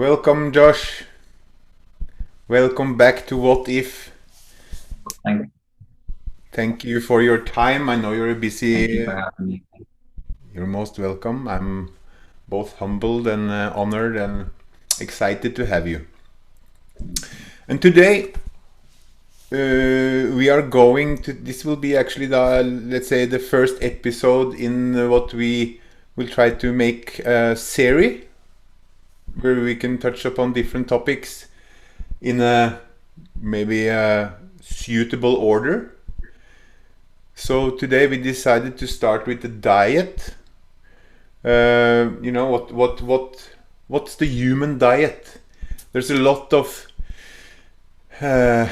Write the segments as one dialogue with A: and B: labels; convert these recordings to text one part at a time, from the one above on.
A: Welcome, Josh. Welcome back to What If.
B: Thank,
A: Thank you for your time. I know you're
B: thank you
A: busy.
B: for having me.
A: You're most welcome. I'm both humbled and honored and excited to have you. And today we are going to. This will be actually the, let's say, the first episode in what we will try to make a series where we can touch upon different topics in a maybe a suitable order. So today we decided to start with the diet. What's the human diet? There's a lot of uh,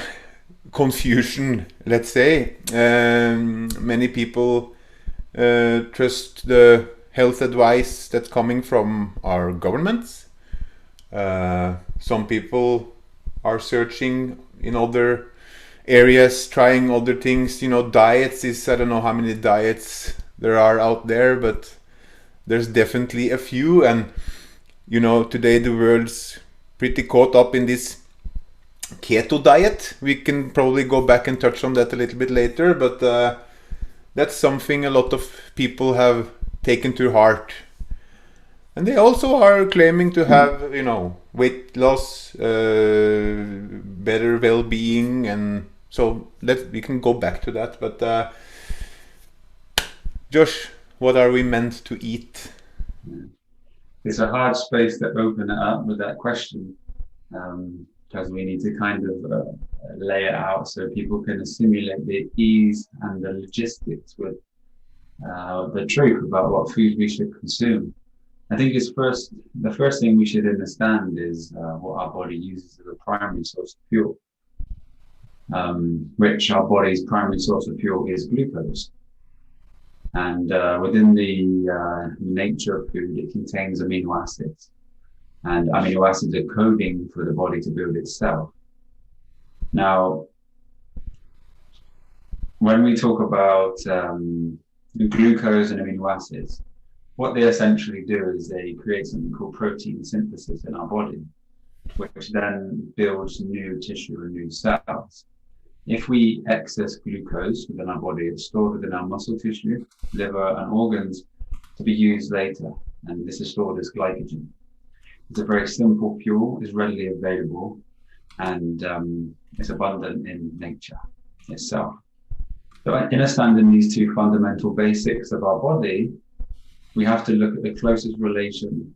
A: confusion, let's say. Many people trust the health advice that's coming from our governments. Some people are searching in other areas, trying other things. Diets is, I don't know how many diets there are out there, but there's definitely a few. And today the world's pretty caught up in this keto diet. We can probably go back and touch on that a little bit later, but that's something a lot of people have taken to heart. And they also are claiming to have, weight loss, better well-being, and so we can go back to that. But Josh, what are we meant to eat?
B: It's a hard space to open it up with that question because we need to kind of lay it out so people can assimilate the ease and the logistics with the truth about what food we should consume. I think the first thing we should understand is what our body uses as a primary source of fuel, which our body's primary source of fuel is glucose. And within the nature of food, it contains amino acids. And amino acids are coding for the body to build itself. Now, when we talk about glucose and amino acids, what they essentially do is they create something called protein synthesis in our body, which then builds new tissue and new cells. If we excess glucose within our body, it's stored within our muscle tissue, liver, and organs to be used later. And this is stored as glycogen. It's a very simple fuel, is readily available, and it's abundant in nature itself. So, understanding these two fundamental basics of our body, we have to look at the closest relation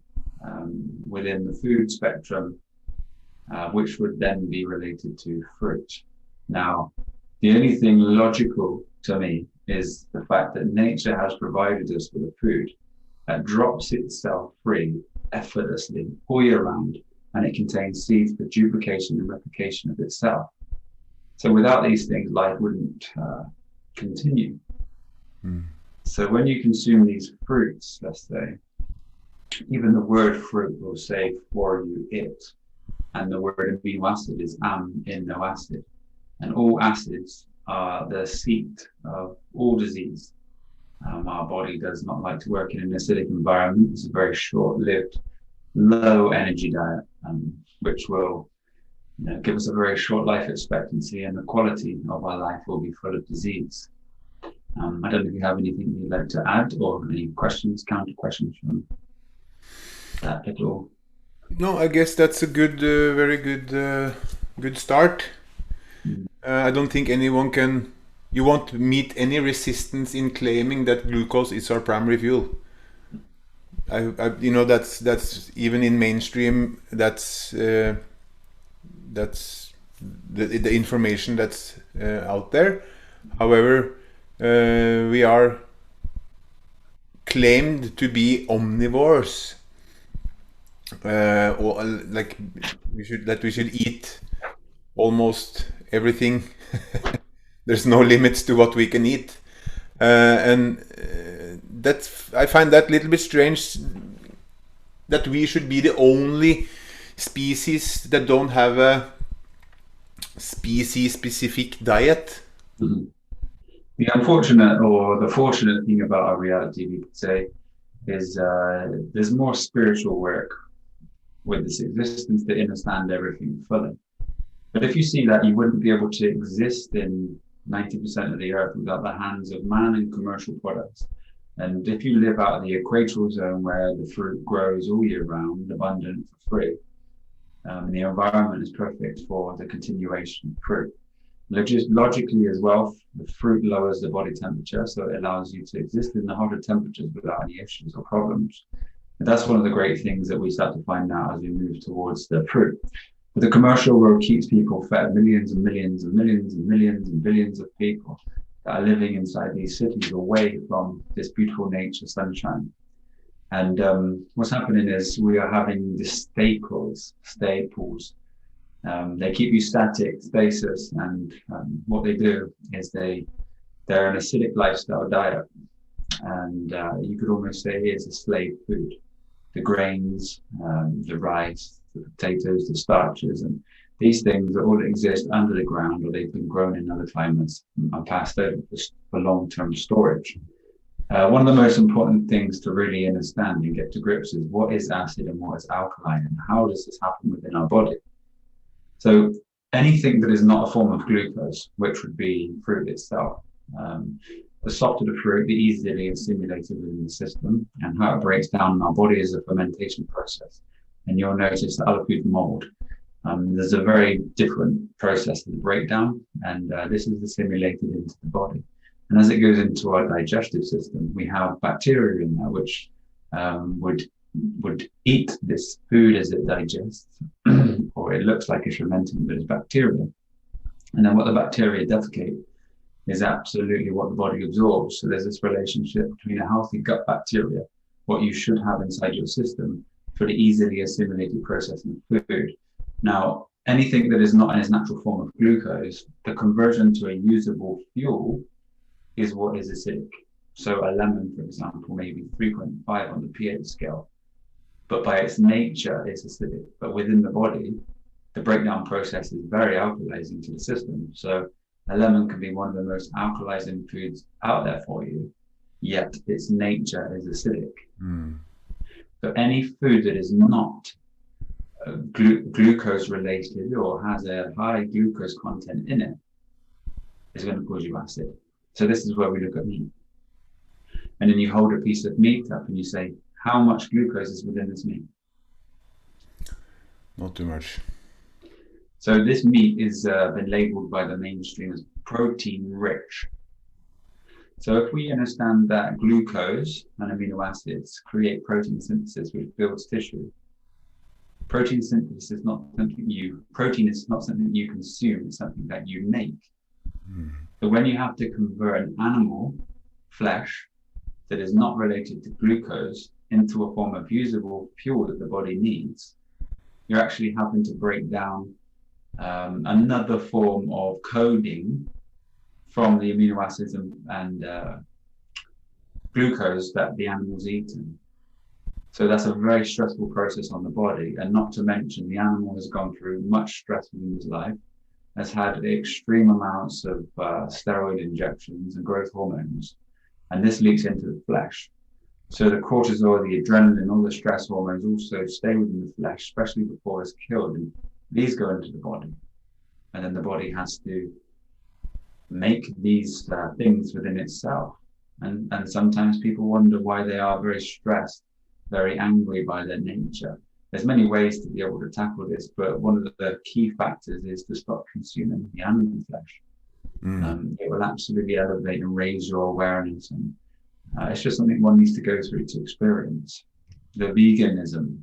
B: within the food spectrum, which would then be related to fruit. Now, the only thing logical to me is the fact that nature has provided us with a food that drops itself free effortlessly all year round, and it contains seeds for duplication and replication of itself. So without these things, life wouldn't continue.
A: Hmm.
B: So when you consume these fruits, let's say, even the word fruit will say for you it, and the word amino acid is amino acid. And all acids are the seat of all disease. Our body does not like to work in an acidic environment. It's a very short-lived, low-energy diet, which will give us a very short life expectancy, and the quality of our life will be full of disease. I don't know if you have anything you'd like to add or any questions, counter questions from that at all.
A: No, I guess that's a very good start.
B: Mm.
A: I don't think anyone can. You won't meet any resistance in claiming that glucose is our primary fuel. That's even in mainstream. That's the information that's out there. However, we are claimed to be omnivores, or like we should eat almost everything. There's no limits to what we can eat, and that's I find that a little bit strange that we should be the only species that don't have a species specific diet.
B: Mhm. The unfortunate or the fortunate thing about our reality, we could say, is there's more spiritual work with this existence to understand everything fully. But if you see that, you wouldn't be able to exist in 90% of the earth without the hands of man and commercial products. And if you live out of the equatorial zone where the fruit grows all year round, abundant for free, the environment is perfect for the continuation of fruit. Logically as well, the fruit lowers the body temperature, so it allows you to exist in the hotter temperatures without any issues or problems. And that's one of the great things that we start to find out as we move towards the fruit. But the commercial world keeps people fed, millions and millions and millions and millions and billions of people that are living inside these cities away from this beautiful nature sunshine. And what's happening is we are having the staples. They keep you static, stasis, and what they do is they're an acidic lifestyle diet. And you could almost say it's a slave food. The grains, the rice, the potatoes, the starches, and these things that all exist under the ground, or they've been grown in other climates and passed over for long-term storage. One of the most important things to really understand and get to grips is what is acid and what is alkaline, and how does this happen within our body? So anything that is not a form of glucose, which would be fruit itself, the softer the fruit, the easier it is assimilated within the system, and how it breaks down in our body is a fermentation process. And you'll notice that other food mold, there's a very different process of the breakdown, and this is assimilated into the body. And as it goes into our digestive system, we have bacteria in there which would eat this food as it digests, or it looks like it's fermenting, but it's bacteria. And then what the bacteria defecate is absolutely what the body absorbs. So there's this relationship between a healthy gut bacteria, what you should have inside your system, for the easily assimilated processing of food. Now, anything that is not in its natural form of glucose, the conversion to a usable fuel is what is acidic. So a lemon, for example, maybe 3.5 on the pH scale, but by its nature, it's acidic. But within the body, the breakdown process is very alkalizing to the system. So a lemon can be one of the most alkalizing foods out there for you, yet its nature is acidic. So any food that is not glucose related or has a high glucose content in it is going to cause you acid. So this is where we look at meat. And then you hold a piece of meat up and you say, how much glucose is within this meat?
A: Not too much.
B: So this meat is been labeled by the mainstream as protein rich. So if we understand that glucose and amino acids create protein synthesis, which builds tissue, protein synthesis is not something protein is not something you consume, it's something that you make. So when you have to convert an animal flesh that is not related to glucose into a form of usable fuel that the body needs, you're actually having to break down another form of coding from the amino acids and glucose that the animal's eaten. So that's a very stressful process on the body, and not to mention the animal has gone through much stress in his life, has had extreme amounts of steroid injections and growth hormones, and this leaks into the flesh. So the cortisol, the adrenaline, all the stress hormones also stay within the flesh, especially before it's killed, and these go into the body. And then the body has to make these things within itself. And sometimes people wonder why they are very stressed, very angry by their nature. There's many ways to be able to tackle this, but one of the key factors is to stop consuming the animal flesh. It will absolutely elevate and raise your awareness, and it's just something one needs to go through to experience. The veganism.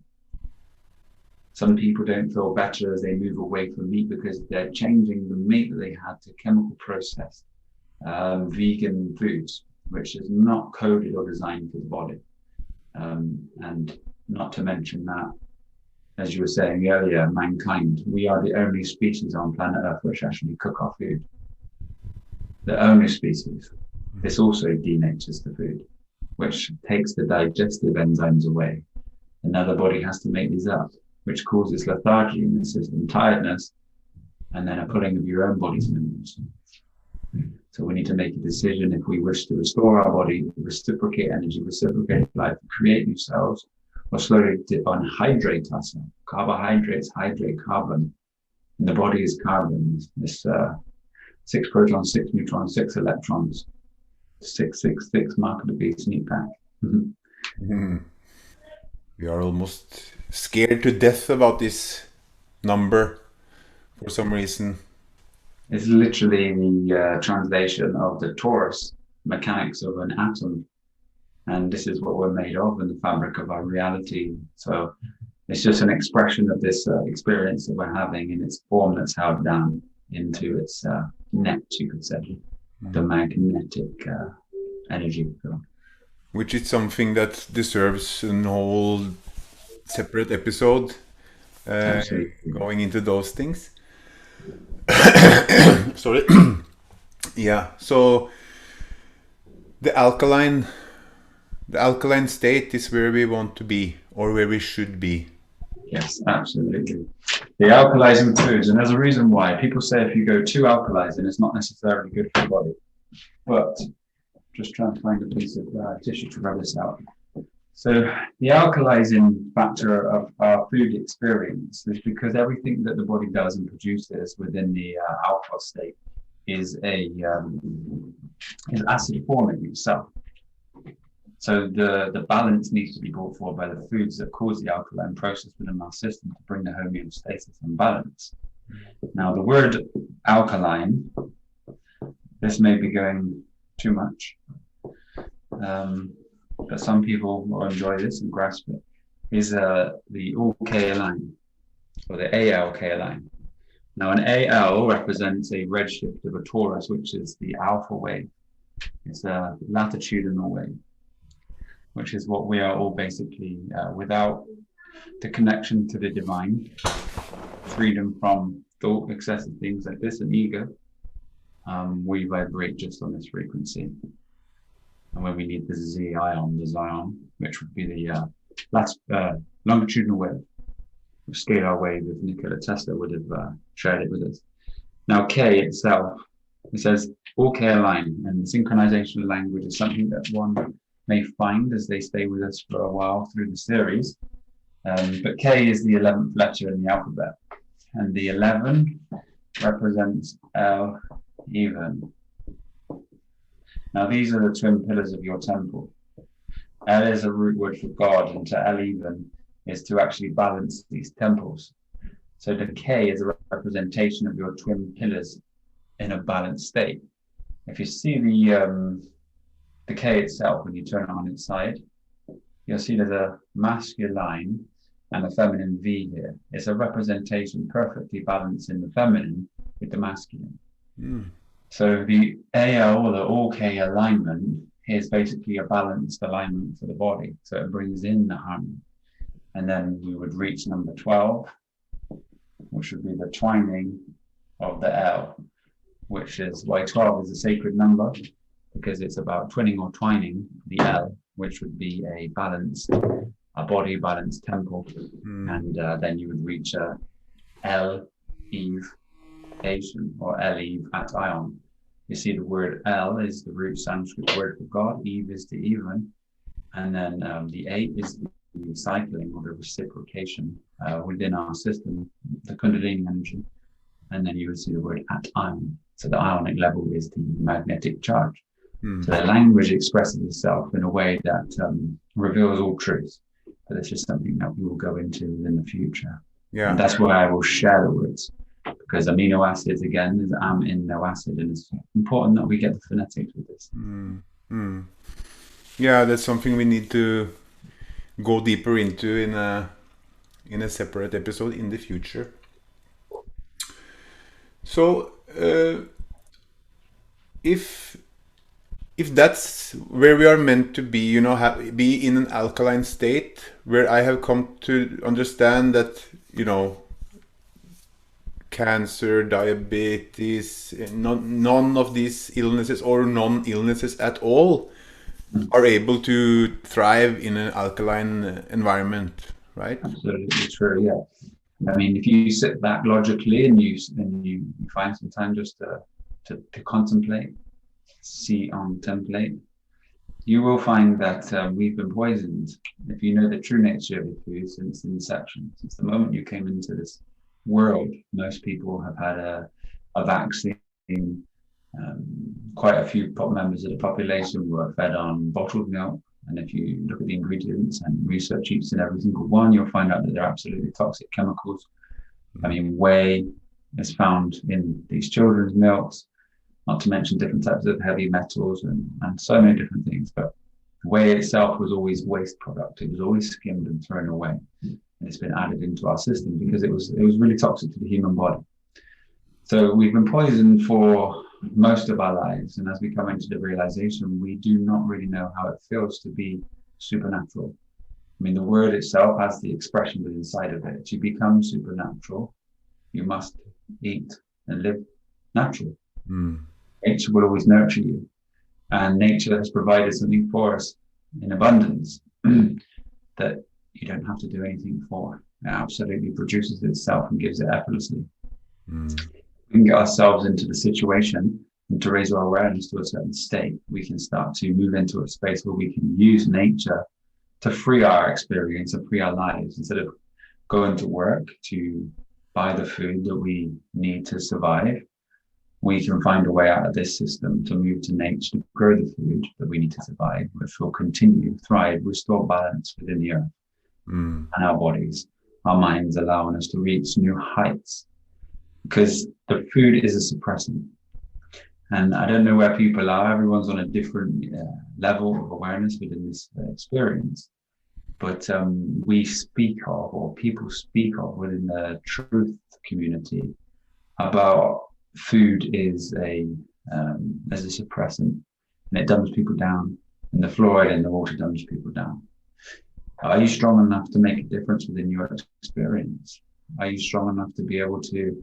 B: Some people don't feel better as they move away from meat because they're changing the meat that they had to chemical processed vegan foods, which is not coded or designed for the body. And not to mention that, as you were saying earlier, mankind, we are the only species on planet Earth which actually cook our food. The only species. This also denatures the food, which takes the digestive enzymes away. Another body has to make these up, which causes lethargy in the system, tiredness, and then a pulling of your own body's minerals. So we need to make a decision if we wish to restore our body, reciprocate energy, reciprocate life, create new cells, or slowly unhydrate ourselves, carbohydrates hydrate carbon. And the body is carbon. This 6 protons, 6 neutrons, 6 electrons, 666 mark of the beast meat pack.
A: We are almost scared to death about this number for some reason.
B: It's literally the translation of the torus mechanics of an atom. And this is what we're made of in the fabric of our reality. So it's just an expression of this experience that we're having in its form that's held down into its net, you could say, the magnetic energy.
A: Which is something that deserves a whole separate episode going into those things. Sorry. Yeah, so the alkaline state is where we want to be, or where we should be.
B: Yes, absolutely. The alkalizing foods, and there's a reason why. People say if you go too alkalizing, it's not necessarily good for the body. But just trying to find a piece of tissue to rub this out. So the alkalizing factor of our food experience is because everything that the body does and produces within the alpha state is acid forming itself. So the balance needs to be brought forward by the foods that cause the alkaline process within our system to bring the homeostasis and balance. Now the word alkaline, this may be going too much, but some people will enjoy this and grasp it, is the alkaline, or the alkaline. Now an Al represents a redshift of a torus, which is the alpha wave. It's a latitudinal wave, which is what we are all basically, without the connection to the divine, freedom from thought, excessive things like this, and ego, we vibrate just on this frequency. And when we need the the Zion, which would be the longitudinal wave, scalar wave, if Nikola Tesla would have shared it with us. Now K itself, it says all K align, and the synchronization of language is something that one may find as they stay with us for a while through the series. But K is the 11th letter in the alphabet, and the 11 represents L even. Now these are the twin pillars of your temple. L is a root word for God, and to L even is to actually balance these temples. So the K is a representation of your twin pillars in a balanced state. If you see the K itself, when you turn it on its side, you'll see there's a masculine and a feminine V here. It's a representation perfectly balanced in the feminine with the masculine. So the AL, or the all K alignment, is basically a balanced alignment for the body. So it brings in the harmony. And then we would reach number 12, which would be the twining of the L, which is why 12 is a sacred number, because it's about twinning or twining the L, which would be a body balanced temple. And then you would reach L, Eve, Asian, or L, Eve, at Ion. You see the word L is the root Sanskrit word for God, Eve is the even, and then the 8 is the cycling or the reciprocation within our system, the Kundalini energy, and then you would see the word at Ion. So the ionic level is the magnetic charge. So the language expresses itself in a way that reveals all truths, but it's just something that we will go into in the future. Yeah, and that's why I will share the words, because amino acids again is amino acid, and it's important that we get the phonetics with this.
A: Yeah, that's something we need to go deeper into in a separate episode in the future. So if that's where we are meant to be, be in an alkaline state, where I have come to understand that, cancer, diabetes, none of these illnesses or non-illnesses at all are able to thrive in an alkaline environment, right?
B: Absolutely true, yeah. I mean, if you sit back logically and you find some time just to contemplate, contemplate, you will find that we've been poisoned. If you know the true nature of your food since inception, since the moment you came into this world, most people have had a vaccine. Quite a few members of the population were fed on bottled milk. And if you look at the ingredients and research each and every single one, you'll find out that they're absolutely toxic chemicals. I mean, whey is found in these children's milks, not to mention different types of heavy metals and so many different things. But whey itself was always waste product. It was always skimmed and thrown away. And it's been added into our system because it was really toxic to the human body. So we've been poisoned for most of our lives. And as we come into the realization, we do not really know how it feels to be supernatural. I mean, the word itself has the expression inside of it. To become supernatural, you must eat and live natural. Nature will always nurture you. And nature has provided something for us in abundance that you don't have to do anything for. It absolutely produces itself and gives it effortlessly. We can get ourselves into the situation and to raise our awareness to a certain state, we can start to move into a space where we can use nature to free our experience and free our lives. Instead of going to work to buy the food that we need to survive, we can find a way out of this system to move to nature to grow the food that we need to survive, which will continue, thrive, restore balance within the earth and our bodies, our minds, allowing us to reach new heights. Because the food is a suppressant. And I don't know where people are. Everyone's on a different level of awareness within this experience. But we speak of, or people speak of within the truth community, about food is as a suppressant, and it dumbs people down, and the fluoride in the water dumbs people down. Are you strong enough to make a difference within your experience? Are you strong enough to be able to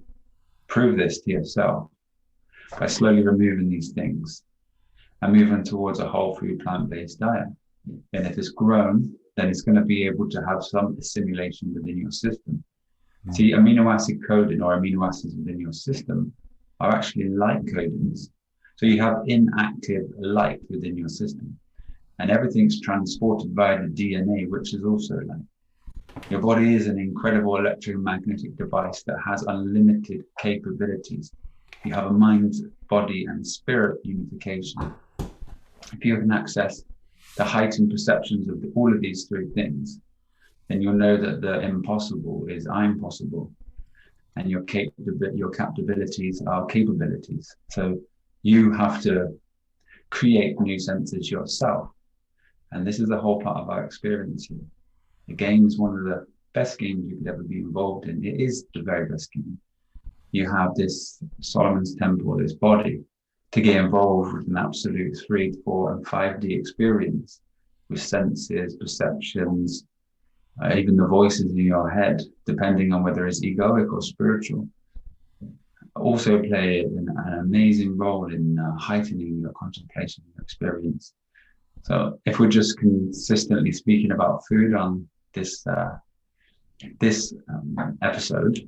B: prove this to yourself by slowly removing these things and moving towards a whole food plant-based diet? And if it's grown, then it's going to be able to have some assimilation within your system. See, amino acid coding or amino acids within your system are actually light codings. So you have inactive light within your system, and everything's transported via the DNA, which is also light. Your body is an incredible electromagnetic device that has unlimited capabilities. You have a mind, body, and spirit unification. If you can access the heightened perceptions of all of these three things, then you'll know that the impossible is I'm possible, and your capabilities are capabilities. So you have to create new senses yourself. And this is the whole part of our experience here. The game is one of the best games you could ever be involved in. It is the very best game. You have this Solomon's Temple, this body, to get involved with an absolute 3, 4, and 5D experience with senses, perceptions, even the voices in your head, depending on whether it's egoic or spiritual, also play an amazing role in heightening your contemplation experience. So if we're just consistently speaking about food on this episode,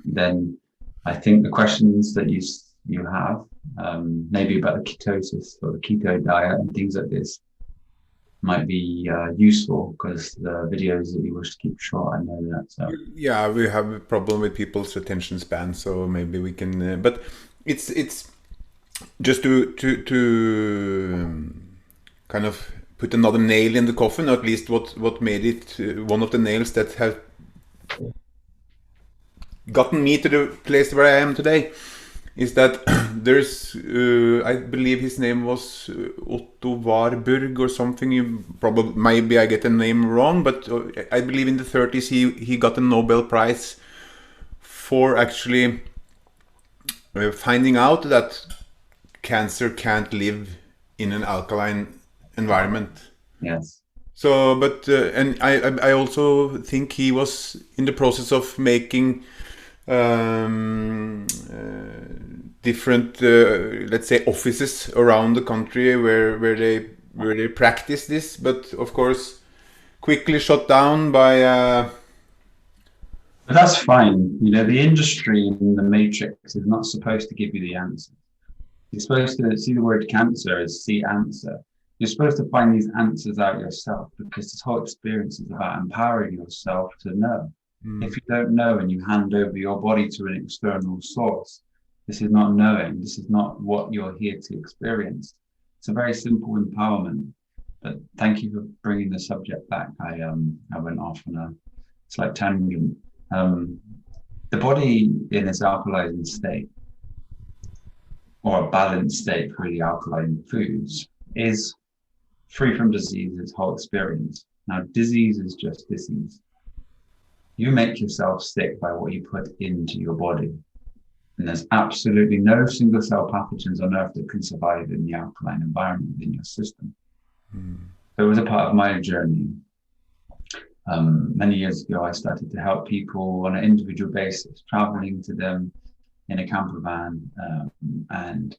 B: then I think the questions that you have, maybe about the ketosis or the keto diet and things like this, might be useful, because the videos that you wish to keep short, I know that. So
A: yeah, we have a problem with people's attention span, so maybe we can. But it's just to kind of put another nail in the coffin, or at least what made it one of the nails that have gotten me to the place where I am today, is that there's I believe his name was Otto Warburg or something. You probably, maybe I get the name wrong, but I believe in the 30s he got a Nobel Prize for actually finding out that cancer can't live in an alkaline environment.
B: yes.
A: So, but and I also think he was in the process of making different, let's say, offices around the country where they practice this, but of course quickly shut down by.
B: But that's fine. You know, the industry in the matrix is not supposed to give you the answer. You're supposed to see the word cancer as see answer. You're supposed to find these answers out yourself, because this whole experience is about empowering yourself to know. If you don't know and you hand over your body to an external source, this is not knowing. This is not what you're here to experience. It's a very simple empowerment. But thank you for bringing the subject back. I went off on a slight tangent. The body in its alkaline state, or a balanced state for the alkaline foods, is free from disease its whole experience. Now, disease is just disease. You make yourself sick by what you put into your body. And there's absolutely no single cell pathogens on earth that can survive in the alkaline environment within your system. So it was a part of my journey. Many years ago, I started to help people on an individual basis, traveling to them in a camper van, and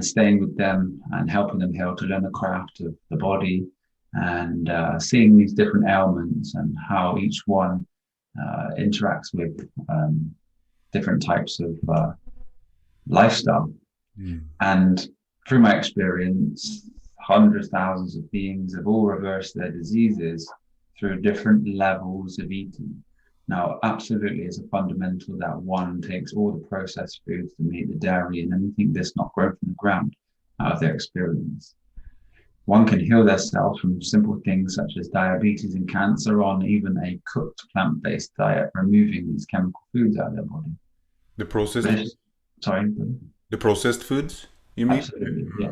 B: staying with them and helping them heal, to learn the craft of the body, and seeing these different ailments and how each one interacts with different types of lifestyle. And through my experience, hundreds, thousands of beings have all reversed their diseases through different levels of eating. Now, absolutely, it's a fundamental that one takes all the processed foods, the meat, the dairy, and anything that's not grown from the ground out of their experience. One can heal themselves from simple things such as diabetes and cancer on even a cooked plant-based diet, removing these chemical foods out of their body.
A: The processed,
B: sorry?
A: The processed foods, you mean?
B: Absolutely, yeah.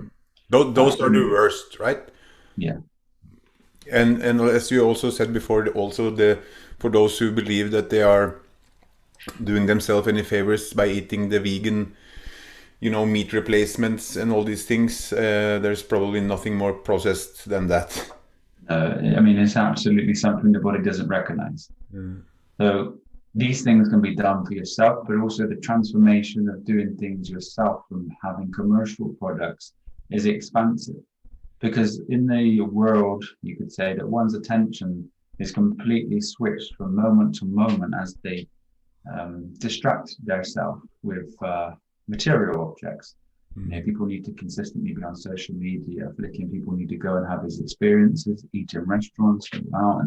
A: Those are the worst, right?
B: Yeah.
A: And as you also said before, also for those who believe that they are doing themselves any favors by eating the vegan, meat replacements and all these things, there's probably nothing more processed than that.
B: It's absolutely something the body doesn't recognize. So these things can be done for yourself, but also the transformation of doing things yourself from having commercial products is expansive. Because in the world, you could say that one's attention is completely switched from moment to moment as they distract themselves with material objects. People need to consistently be on social media, flicking. People need to go and have these experiences, eat in restaurants, go out,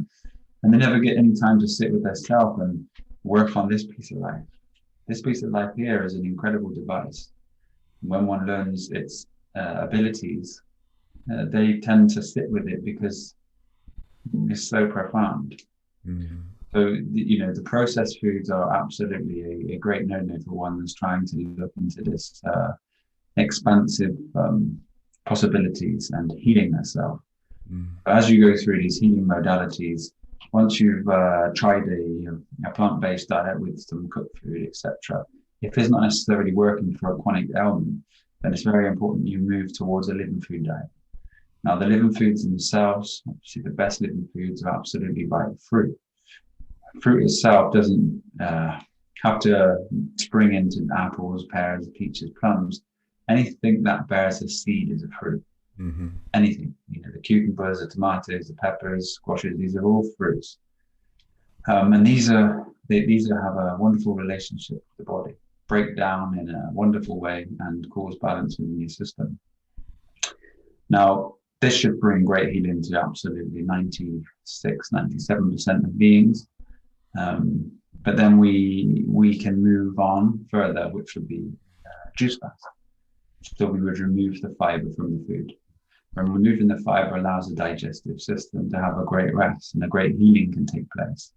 B: and they never get any time to sit with themselves and work on this piece of life. This piece of life here is an incredible device. When one learns its abilities, they tend to sit with it because it's so profound. So, the processed foods are absolutely a great no-no for one that's trying to look into this expansive possibilities and healing themselves. As you go through these healing modalities, once you've tried a plant-based diet with some cooked food, etc., if it's not necessarily working for a chronic ailment, then it's very important you move towards a living food diet. Now, the living foods themselves, obviously the best living foods are absolutely vital fruit. Fruit itself doesn't have to spring into apples, pears, peaches, plums. Anything that bears a seed is a fruit. Anything, the cucumbers, the tomatoes, the peppers, squashes, these are all fruits. And these have a wonderful relationship with the body, break down in a wonderful way and cause balance within your system. Now, this should bring great healing to absolutely 96, 97% of beings. But then we can move on further, which would be juice fast. So we would remove the fiber from the food. And removing the fiber allows the digestive system to have a great rest, and a great healing can take place.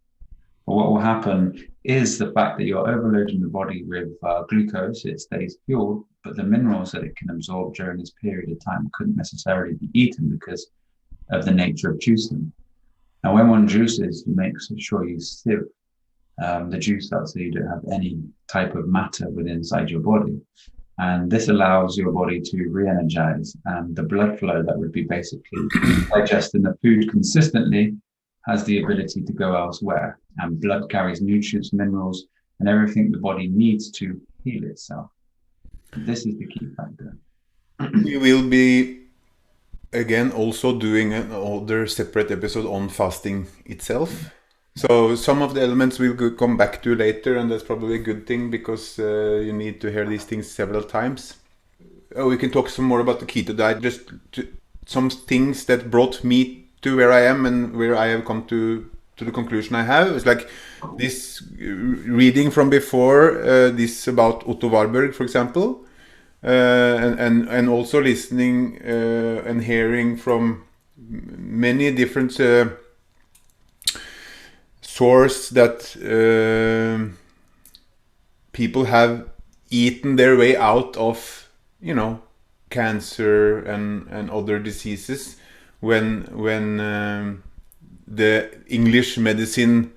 B: But what will happen is the fact that you're overloading the body with glucose, it stays fueled, but the minerals that it can absorb during this period of time couldn't necessarily be eaten because of the nature of juicing. Now, when one juices, you make sure you sieve the juice out so you don't have any type of matter within inside your body. And this allows your body to re-energize, and the blood flow that would be basically digesting the food consistently has the ability to go elsewhere. And blood carries nutrients, minerals, and everything the body needs to heal itself. This is the key factor.
A: We will be, again, also doing another separate episode on fasting itself. So some of the elements we'll come back to later, and that's probably a good thing because you need to hear these things several times. We can talk some more about the keto diet. Just some things that brought me to where I am and where I have come to the conclusion I have. It's like this reading from before, this about Otto Warburg, for example, and also listening and hearing from many different sources that people have eaten their way out of, cancer and other diseases when the English medicine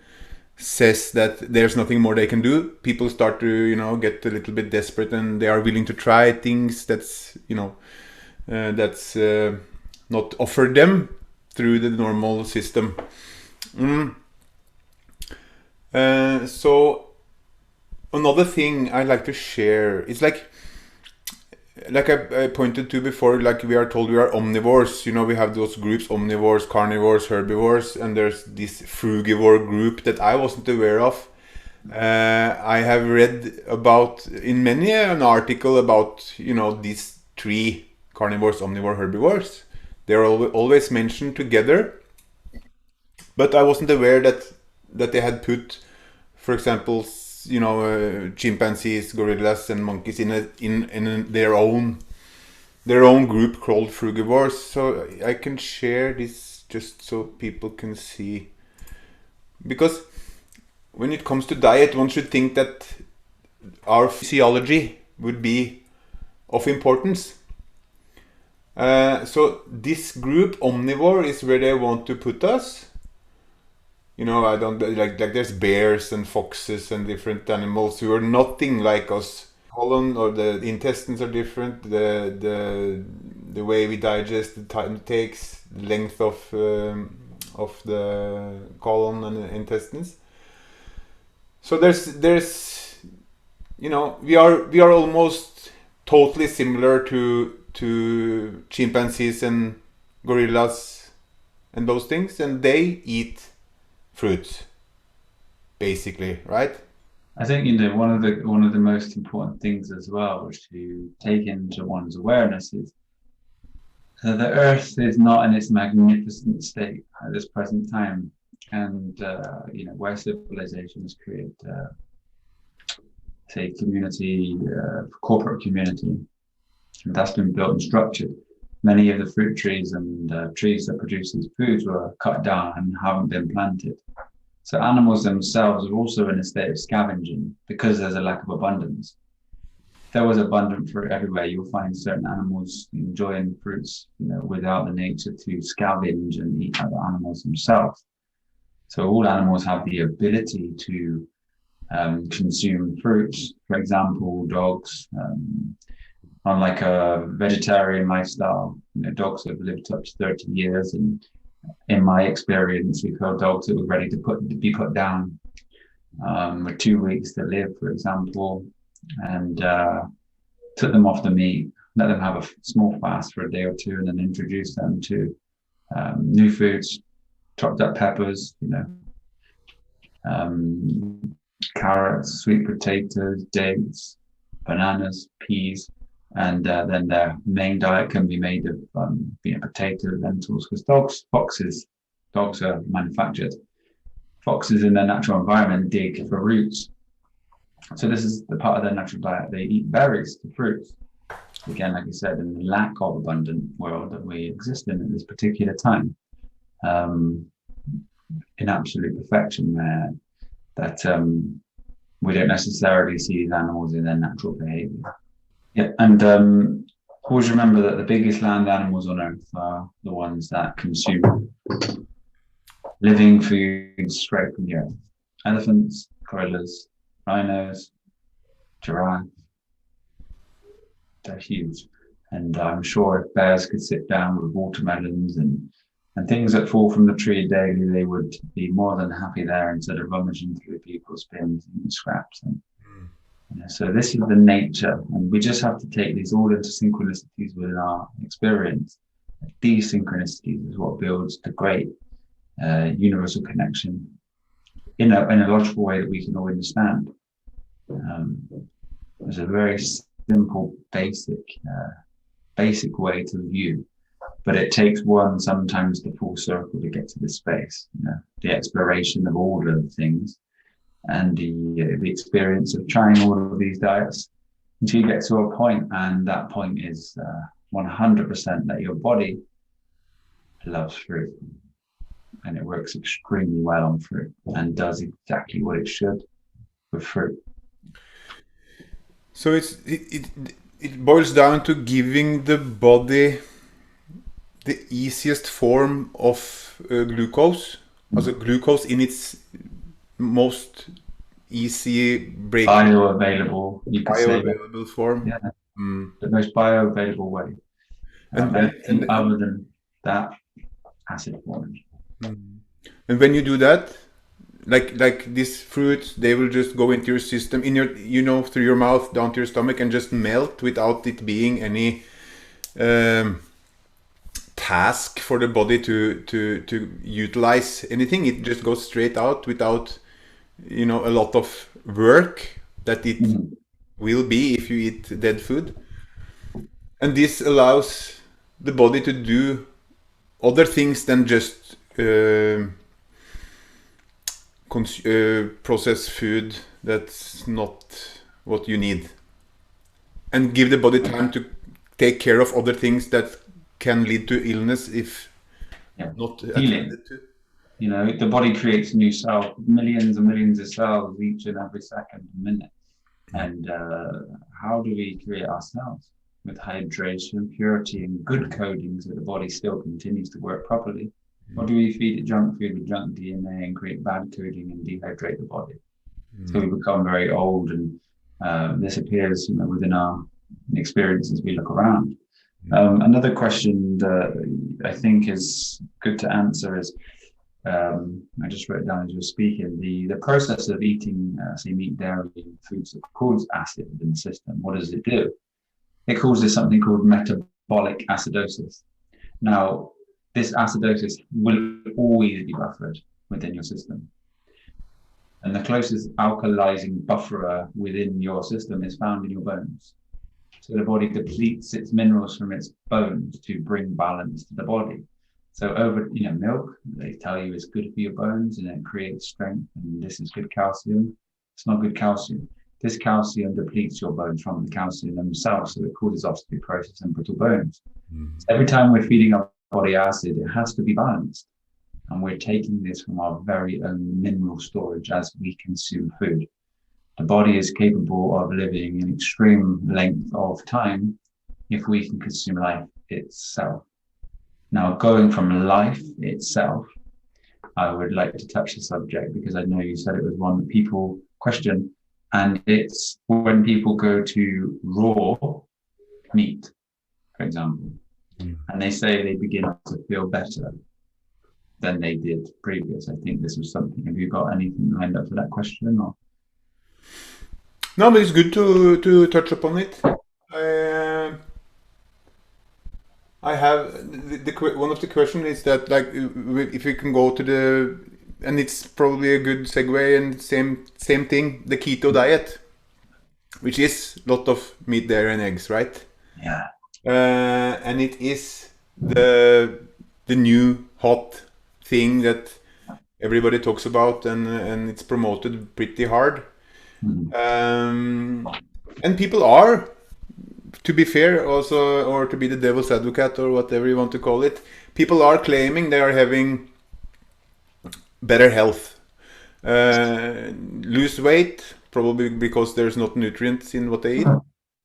A: says that there's nothing more they can do. People start to get a little bit desperate, and they are willing to try things that's not offered them through the normal system. So another thing I like to share is like I pointed to before, like we are told we are omnivores. We have those groups: omnivores, carnivores, herbivores, and there's this frugivore group that I wasn't aware of. I have read about in many an article about these three: carnivores, omnivore, herbivores. They're always mentioned together, but I wasn't aware that they had put, for example, chimpanzees, gorillas, and monkeys in their own group called frugivores. So I can share this just so people can see, because when it comes to diet, one should think that our physiology would be of importance. So this group, omnivore, is where they want to put us. I don't like there's bears and foxes and different animals who are nothing like us. Colon or the intestines are different. The way we digest, the time it takes, the length of the colon and the intestines. So there's we are almost totally similar to chimpanzees and gorillas and those things, and they eat fruits, basically, right?
B: I think one of the most important things as well to take into one's awareness is that the Earth is not in its magnificent state at this present time, and where civilizations create, say, community, corporate community, and that's been built and structured. Many of the fruit trees and trees that produce these foods were cut down and haven't been planted. So animals themselves are also in a state of scavenging because there's a lack of abundance. If there was abundant fruit everywhere, you'll find certain animals enjoying fruits, without the nature to scavenge and eat other animals themselves. So all animals have the ability to consume fruits. For example, dogs, on like a vegetarian lifestyle, dogs have lived up to 30 years, and in my experience, we've held dogs that were ready to be put down with 2 weeks to live, for example, and took them off the meat, let them have a small fast for a day or two, and then introduce them to new foods, chopped up peppers, carrots, sweet potatoes, dates, bananas, peas. And then their main diet can be made of potatoes, lentils, because dogs are manufactured. Foxes in their natural environment dig for roots. So this is the part of their natural diet. They eat berries, the fruits. Again, like I said, in the lack of abundant world that we exist in at this particular time, in absolute perfection, that we don't necessarily see these animals in their natural behavior. Yeah, and always remember that the biggest land animals on Earth are the ones that consume living foods straight from the earth. Elephants, gorillas, rhinos, giraffe, they're huge. And I'm sure if bears could sit down with watermelons and things that fall from the tree daily, they would be more than happy there instead of rummaging through people's bins and scraps. And so this is the nature, and we just have to take these all into synchronicities within our experience. These synchronicities is what builds the great universal connection in a logical way that we can all understand. There's a very simple, basic way to view but it takes one sometimes the full circle to get to this space. You know, the exploration of all of the things and the experience of trying all of these diets until you get to a point, and that point is 100% that your body loves fruit, and it works extremely well on fruit and does exactly what it should with fruit.
A: So it boils down to giving the body the easiest form of glucose, also glucose in its most easy break
B: Bioavailable, you could say that.
A: bioavailable form.
B: Yeah, the most bioavailable way. Anything other than that, acid form.
A: And when you do that, like these fruits, they will just go into your system, in your, you know, through your mouth down to your stomach and just melt without it being any task for the body to utilize anything. It just goes straight out without, you know, a lot of work that it will be if you eat dead food. And this allows the body to do other things than just process food that's not what you need, and give the body time to take care of other things that can lead to illness if not attended to.
B: You know, the body creates new cells, millions and millions of cells each and every second, minute. And how do we create our cells? With hydration, purity, and good coding, so the body still continues to work properly. Or do we feed it junk food with junk DNA and create bad coding and dehydrate the body? So we become very old, and this appears, you know, within our experience as we look around. Another question that I think is good to answer is, I just wrote down as you're speaking, the process of eating, say, meat, dairy, foods that cause acid in the system. What does it do? It causes something called metabolic acidosis. Now, this acidosis will always be buffered within your system. And the closest alkalizing bufferer within your system is found in your bones. So the body depletes its minerals from its bones to bring balance to the body. So over, you know, milk, they tell you is good for your bones and it creates strength, and this is good calcium. It's not good calcium. This calcium depletes your bones from the calcium themselves, so it causes osteoporosis and brittle bones. So every time we're feeding our body acid, it has to be balanced. And we're taking this from our very own mineral storage as we consume food. The body is capable of living an extreme length of time if we can consume life itself. Now, going from life itself, I would like to touch the subject because I know you said it was one that people question. And it's when people go to raw meat, for example, and they say they begin to feel better than they did previous. I think this was something. Have you got anything lined up for that question? Or?
A: No, but it's good to touch upon it. I have one of the questions is that, like, if we can go to the, and it's probably a good segue, and same thing, the keto diet, which is a lot of meat, dairy, and eggs, right?
B: Yeah.
A: And it is the new hot thing that everybody talks about, and it's promoted pretty hard. And people are, to be fair, also, or to be the devil's advocate, or whatever you want to call it, people are claiming they are having better health, lose weight, probably because there's not nutrients in what they eat.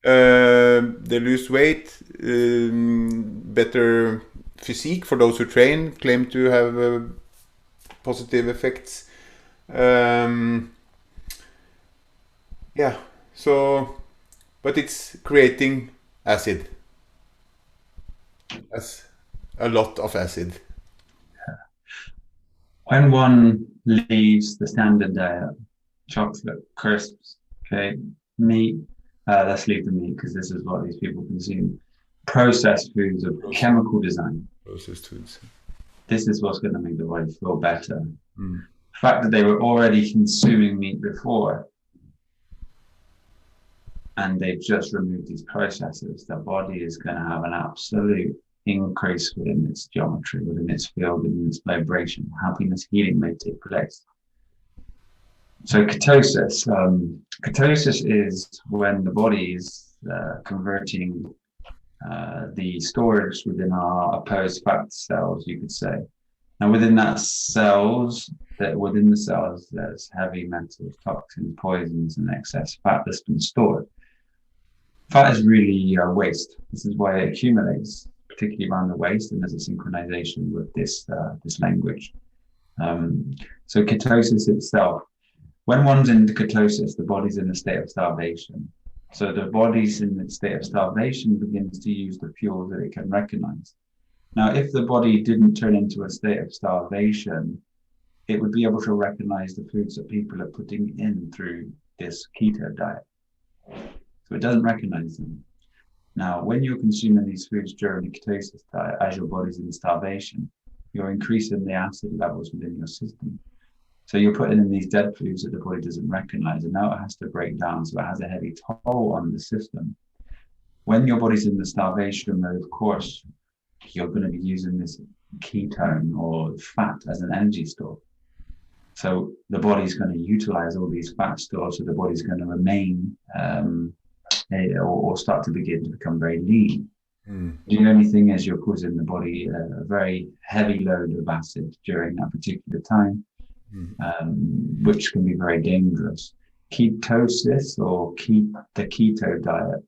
A: They lose weight, better physique for those who train, claim to have positive effects. Yeah, so, but it's creating acid, as a lot of acid.
B: When one leaves the standard diet, chocolate, crisps, okay, meat, let's leave the meat because this is what these people consume. Processed foods of chemical design.
A: Processed foods.
B: This is what's going to make the body feel better. The fact that they were already consuming meat before, and they've just removed these processes, the body is going to have an absolute increase within its geometry, within its field, within its vibration. Happiness, healing may take place. So ketosis. Ketosis is when the body is converting the storage within our opposed fat cells, you could say. And within the cells, there's heavy metals, toxins, poisons, and excess fat that's been stored. Fat is really waste. This is why it accumulates, particularly around the waist, and there's a synchronization with this language. So ketosis itself, when one's in ketosis, the body's in a state of starvation. So the body's in a state of starvation begins to use the fuel that it can recognize. Now, if the body didn't turn into a state of starvation, it would be able to recognize the foods that people are putting in through this keto diet. So it doesn't recognize them. Now, when you're consuming these foods during the ketosis diet, as your body's in starvation, you're increasing the acid levels within your system. So you're putting in these dead foods that the body doesn't recognize, and now it has to break down. So it has a heavy toll on the system. When your body's in the starvation mode, of course, you're going to be using this ketone or fat as an energy store. So the body's going to utilize all these fat stores, so the body's going to remain or start to begin to become very lean. The only thing is you're causing the body a very heavy load of acid during that particular time, which can be very dangerous. Ketosis or the keto diet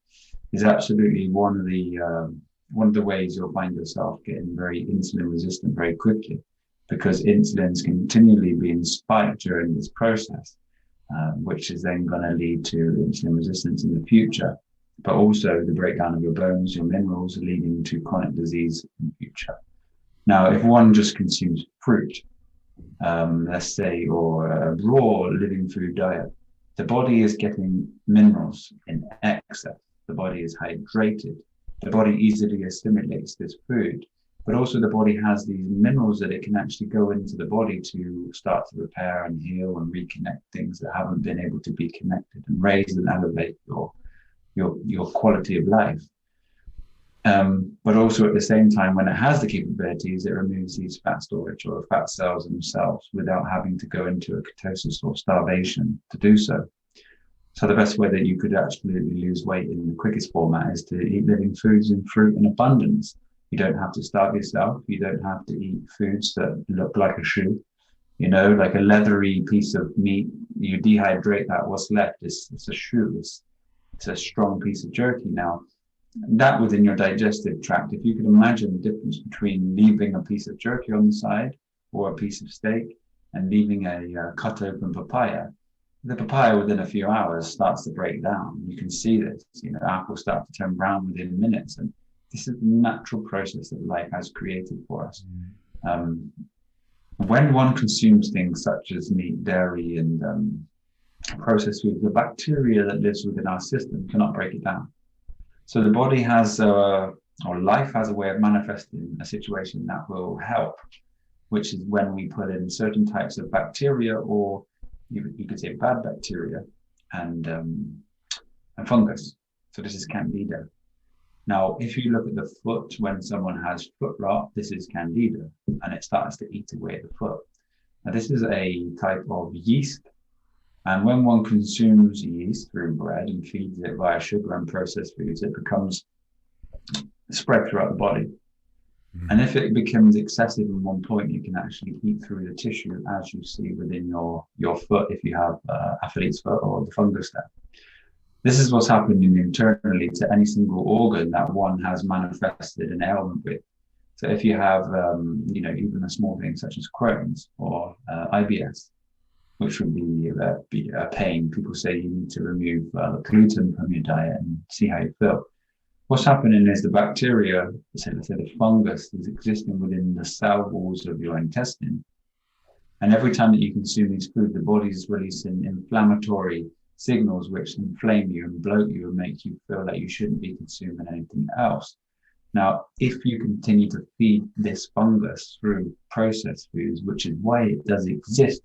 B: is absolutely one of the ways you'll find yourself getting very insulin resistant very quickly, because insulin's continually being spiked during this process, which is then going to lead to insulin resistance in the future, but also the breakdown of your bones, your minerals, leading to chronic disease in the future. Now, if one just consumes fruit, let's say, or a raw living food diet, the body is getting minerals in excess. The body is hydrated. The body easily assimilates this food, but also the body has these minerals that it can actually go into the body to start to repair and heal and reconnect things that haven't been able to be connected, and raise and elevate your quality of life. But also at the same time, when it has the capabilities, it removes these fat storage or fat cells themselves without having to go into a ketosis or starvation to do so. So the best way that you could actually lose weight in the quickest format is to eat living foods and fruit in abundance. You don't have to starve yourself. You don't have to eat foods that look like a shoe, like a leathery piece of meat. You dehydrate that, what's left is a shoe. It's a strong piece of jerky. Now, that within your digestive tract, if you could imagine the difference between leaving a piece of jerky on the side or a piece of steak and leaving a cut open papaya, the papaya within a few hours starts to break down. You can see this, apples start to turn brown within minutes. And this is the natural process that life has created for us. When one consumes things such as meat, dairy, and processed food, the bacteria that lives within our system cannot break it down. So the body has, or life has a way of manifesting a situation that will help, which is when we put in certain types of bacteria, or you could say bad bacteria, and fungus. So this is candida. Now, if you look at the foot, when someone has foot rot, this is candida, and it starts to eat away at the foot. Now, this is a type of yeast. And when one consumes yeast through bread and feeds it via sugar and processed foods, it becomes spread throughout the body. And if it becomes excessive in one point, you can actually eat through the tissue, as you see within your foot, if you have athlete's foot or the fungus there. This is what's happening internally to any single organ that one has manifested an ailment with. So if you have, even a small thing such as Crohn's or IBS, which would be a pain. People say you need to remove gluten from your diet and see how you feel. What's happening is the bacteria, let's say the fungus, is existing within the cell walls of your intestine. And every time that you consume these foods, the body is releasing inflammatory signals which inflame you and bloat you and make you feel that you shouldn't be consuming anything else. Now, if you continue to feed this fungus through processed foods, which is why it does exist,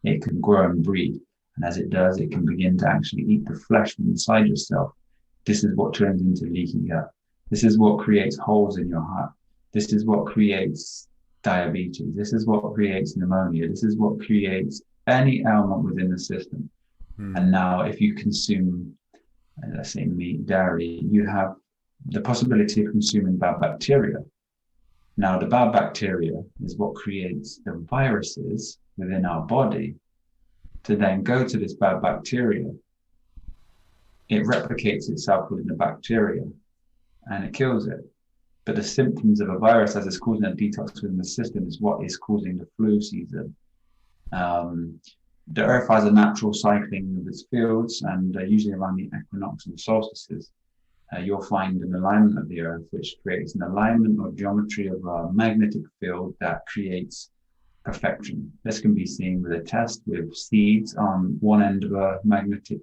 B: it can grow and breed. And as it does, it can begin to actually eat the flesh from inside yourself. This is what turns into leaky gut. This is what creates holes in your heart. This is what creates diabetes. This is what creates pneumonia. This is what creates any ailment within the system. And now if you consume, let's say, meat, dairy, you have the possibility of consuming bad bacteria. Now, the bad bacteria is what creates the viruses within our body to then go to this bad bacteria. It replicates itself within the bacteria and it kills it. But the symptoms of a virus as it's causing a detox within the system is what is causing the flu season. The Earth has a natural cycling of its fields, and usually around the equinox and solstices, you'll find an alignment of the Earth, which creates an alignment or geometry of a magnetic field that creates perfection. This can be seen with a test with seeds on one end of a magnetic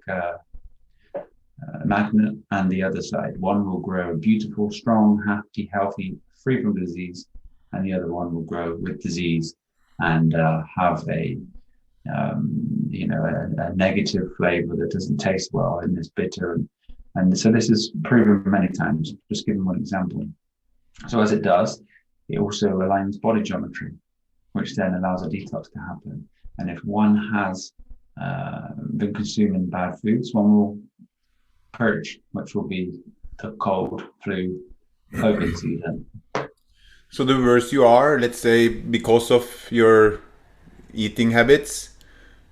B: magnet and the other side. One will grow beautiful, strong, happy, healthy, free from disease, and the other one will grow with disease and have a negative flavor that doesn't taste well and is bitter. And so this is proven many times. Just giving one example. So as it does, it also aligns body geometry, which then allows a detox to happen. And if one has been consuming bad foods, one will purge, which will be the cold, flu, COVID season.
A: So the worse you are, let's say, because of your eating habits,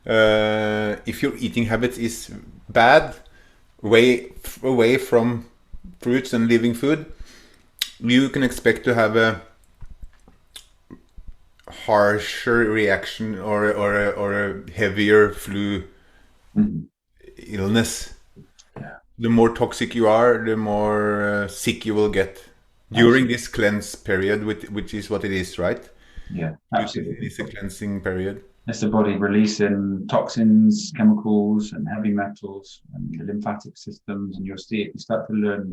A: if your eating habits is bad, away from fruits and living food, you can expect to have a harsher reaction or a heavier flu illness.
B: Yeah.
A: The more toxic you are, the more sick you will get during this cleanse period, which is what it is, right?
B: Yeah, absolutely.
A: It's a cleansing period.
B: It's the body releasing toxins, chemicals, and heavy metals, and the lymphatic systems, and you'll see it. You start to learn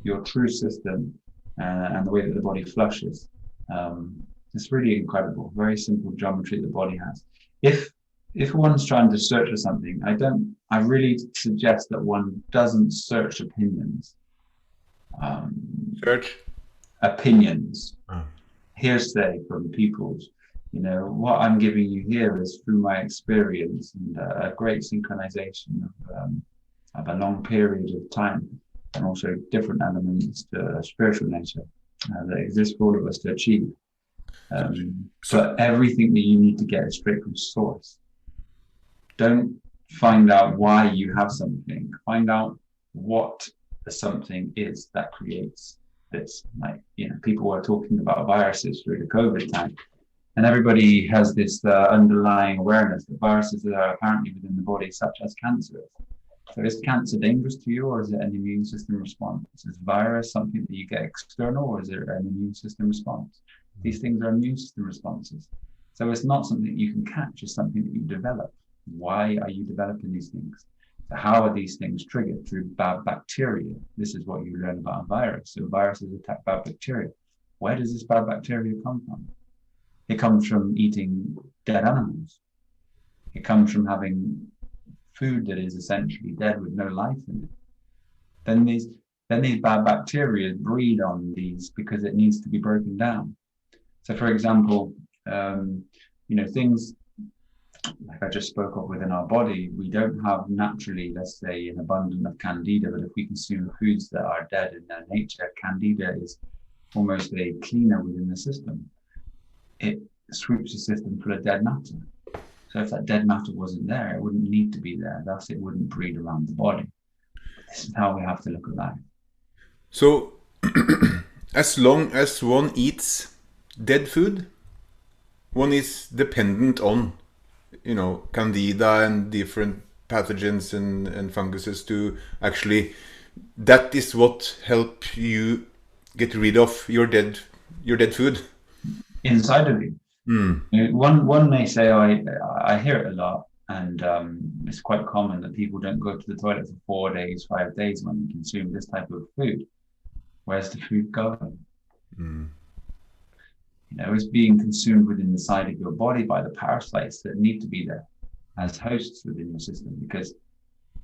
B: your true system and the way that the body flushes. It's really incredible. Very simple geometry the body has. If one's trying to search for something, I really suggest that one doesn't search opinions.
A: Search
B: opinions, hearsay from people's. What I'm giving you here is through my experience and a great synchronization of a long period of time, and also different elements to spiritual nature that exist for all of us to achieve. But everything that you need to get is straight from source. Don't find out why you have something. Find out what the something is that creates this. People were talking about viruses through the COVID time. And everybody has this underlying awareness that viruses are apparently within the body, such as cancer. So is cancer dangerous to you, or is it an immune system response? Is virus something that you get external, or is it an immune system response? These things are immune system responses. So it's not something that you can catch, it's something that you develop. Why are you developing these things? So how are these things triggered? Through bad bacteria. This is what you learn about a virus. So viruses attack bad bacteria. Where does this bad bacteria come from? It comes from eating dead animals. It comes from having food that is essentially dead with no life in it. Then these bad bacteria breed on these because it needs to be broken down. So, for example, things like I just spoke of within our body, we don't have naturally, let's say, an abundance of candida, but if we consume foods that are dead in their nature, candida is almost a cleaner within the system. It sweeps the system full of dead matter. So if that dead matter wasn't there, it wouldn't need to be there. Thus, it wouldn't breed around the body. This is how we have to look at life.
A: So, as long as one eats dead food, one is dependent on, candida and different pathogens and funguses to actually. That is what help you get rid of your dead food.
B: Inside of you. One may say, I hear it a lot, and it's quite common that people don't go to the toilet for 4 days, 5 days when they consume this type of food. Where's the food going? It's being consumed within the side of your body by the parasites that need to be there as hosts within your system, because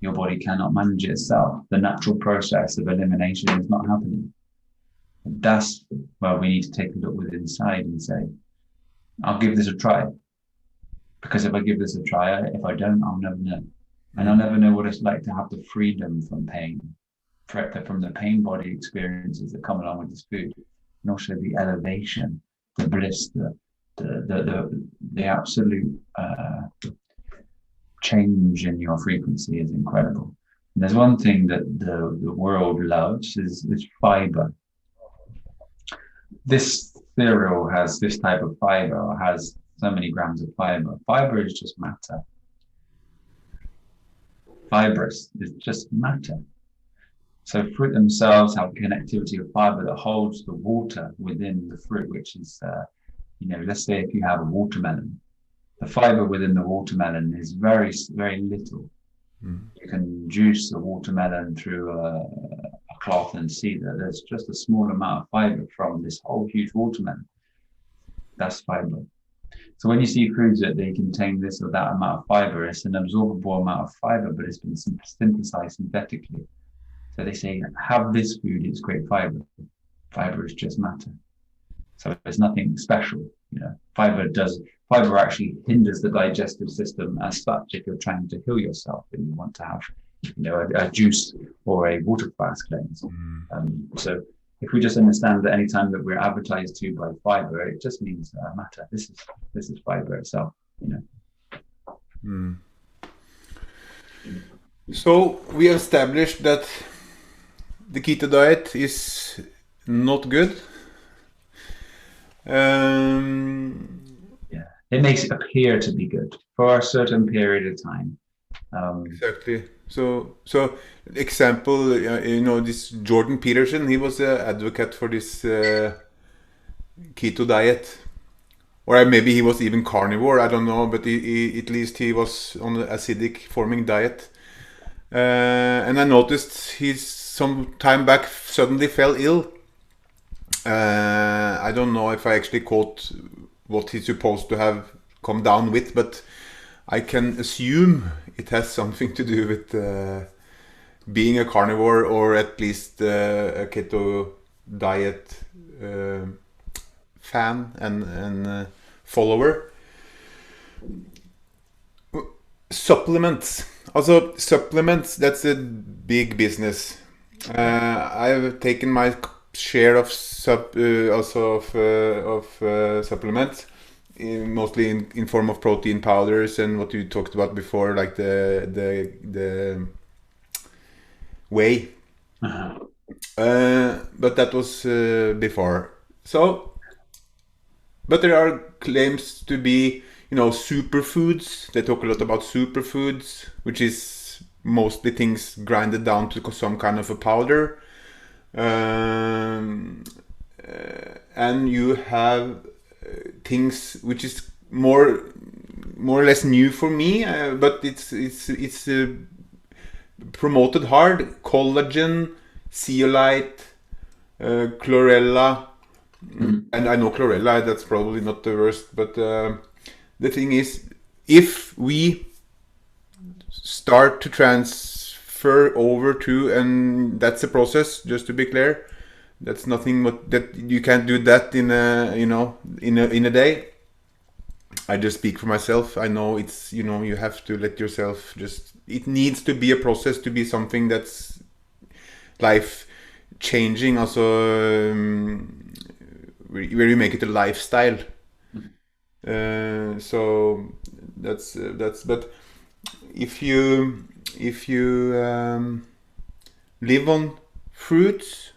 B: your body cannot manage it itself. The natural process of elimination is not happening. That's where we need to take a look within inside and say, I'll give this a try. Because if I give this a try, if I don't, I'll never know. And I'll never know what it's like to have the freedom from pain, from the pain body experiences that come along with this food, and also the elevation, the bliss, the absolute change in your frequency is incredible. And there's one thing that the world loves is fiber. This cereal has this type of fiber, or has so many grams of fiber. Fiber is just matter. Fibrous is just matter. So fruit themselves have connectivity of fiber that holds the water within the fruit, which is, let's say if you have a watermelon, the fiber within the watermelon is very, very little. You can juice a watermelon through a cloth and see that there's just a small amount of fiber from this whole huge watermelon. That's fiber. So when you see foods that they contain this or that amount of fiber, it's an absorbable amount of fiber, but it's been synthesized synthetically. So they say, have this food, it's great fiber. Fiber is just matter. So there's nothing special. Fiber actually hinders the digestive system as such if you're trying to heal yourself and you want to have, a juice or a water fast cleanse. So if we just understand that any time that we're advertised to by fiber, it just means matter. This is fiber itself.
A: So we established that the keto diet is not good.
B: It makes it appear to be good for a certain period of time.
A: Exactly. So example, this Jordan Peterson, he was an advocate for this keto diet, or maybe he was even carnivore. I don't know, but at least he was on an acidic forming diet. And I noticed he some time back suddenly fell ill. I don't know if I actually caught what he's supposed to have come down with, but I can assume it has something to do with being a carnivore, or at least a keto diet fan and follower. Supplements. Also, supplements, that's a big business. I've taken my share of supplements, mostly in form of protein powders and what you talked about before, like the whey. But that was before. So, but there are claims to be, superfoods. They talk a lot about superfoods, which is mostly things grinded down to some kind of a powder. And you have things which is more or less new for me, but it's promoted hard: collagen, zeolite, chlorella. And I know chlorella, that's probably not the worst, but the thing is, if we start to transfer over to, and that's a process, just to be clear, that's nothing but that you can't do that in a day. I just speak for myself. I know it's, you have to let yourself it needs to be a process, to be something that's life changing, also where you make it a lifestyle. So that's but if you live on fruits,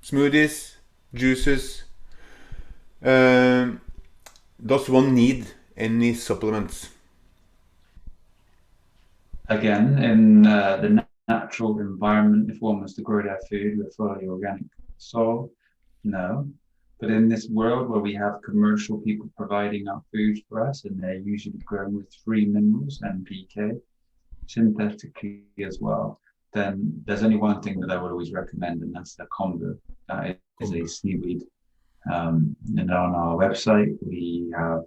A: smoothies, juices, does one need any supplements?
B: Again, in the natural environment, if one was to grow their food with fully organic soil, no. But in this world where we have commercial people providing our food for us, and they're usually grown with free minerals and PK, synthetically as well, then there's only one thing that I would always recommend, and that's the kombu. That is a seaweed. And on our website, we have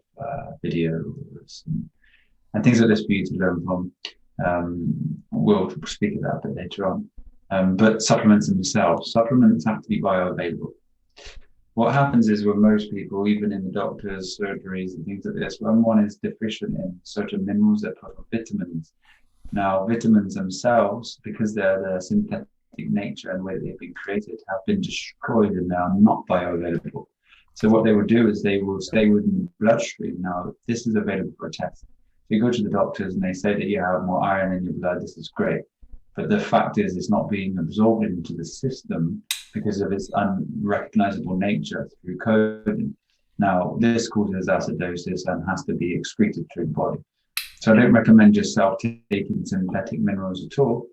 B: videos and things like this for you to learn from. We'll speak of that a bit later on. But supplements themselves have to be bioavailable. What happens is with most people, even in the doctor's surgeries and things like this, when one is deficient in certain minerals, they're put on vitamins. Now, vitamins themselves, because they're the synthetic nature and the way they've been created, have been destroyed and they are not bioavailable. So what they will do is they will stay within the bloodstream. Now, this is available for a test. So you go to the doctors and they say that you have more iron in your blood. This is great. But the fact is it's not being absorbed into the system because of its unrecognizable nature through coding. Now, this causes acidosis and has to be excreted through the body. So I don't recommend yourself taking synthetic minerals at all.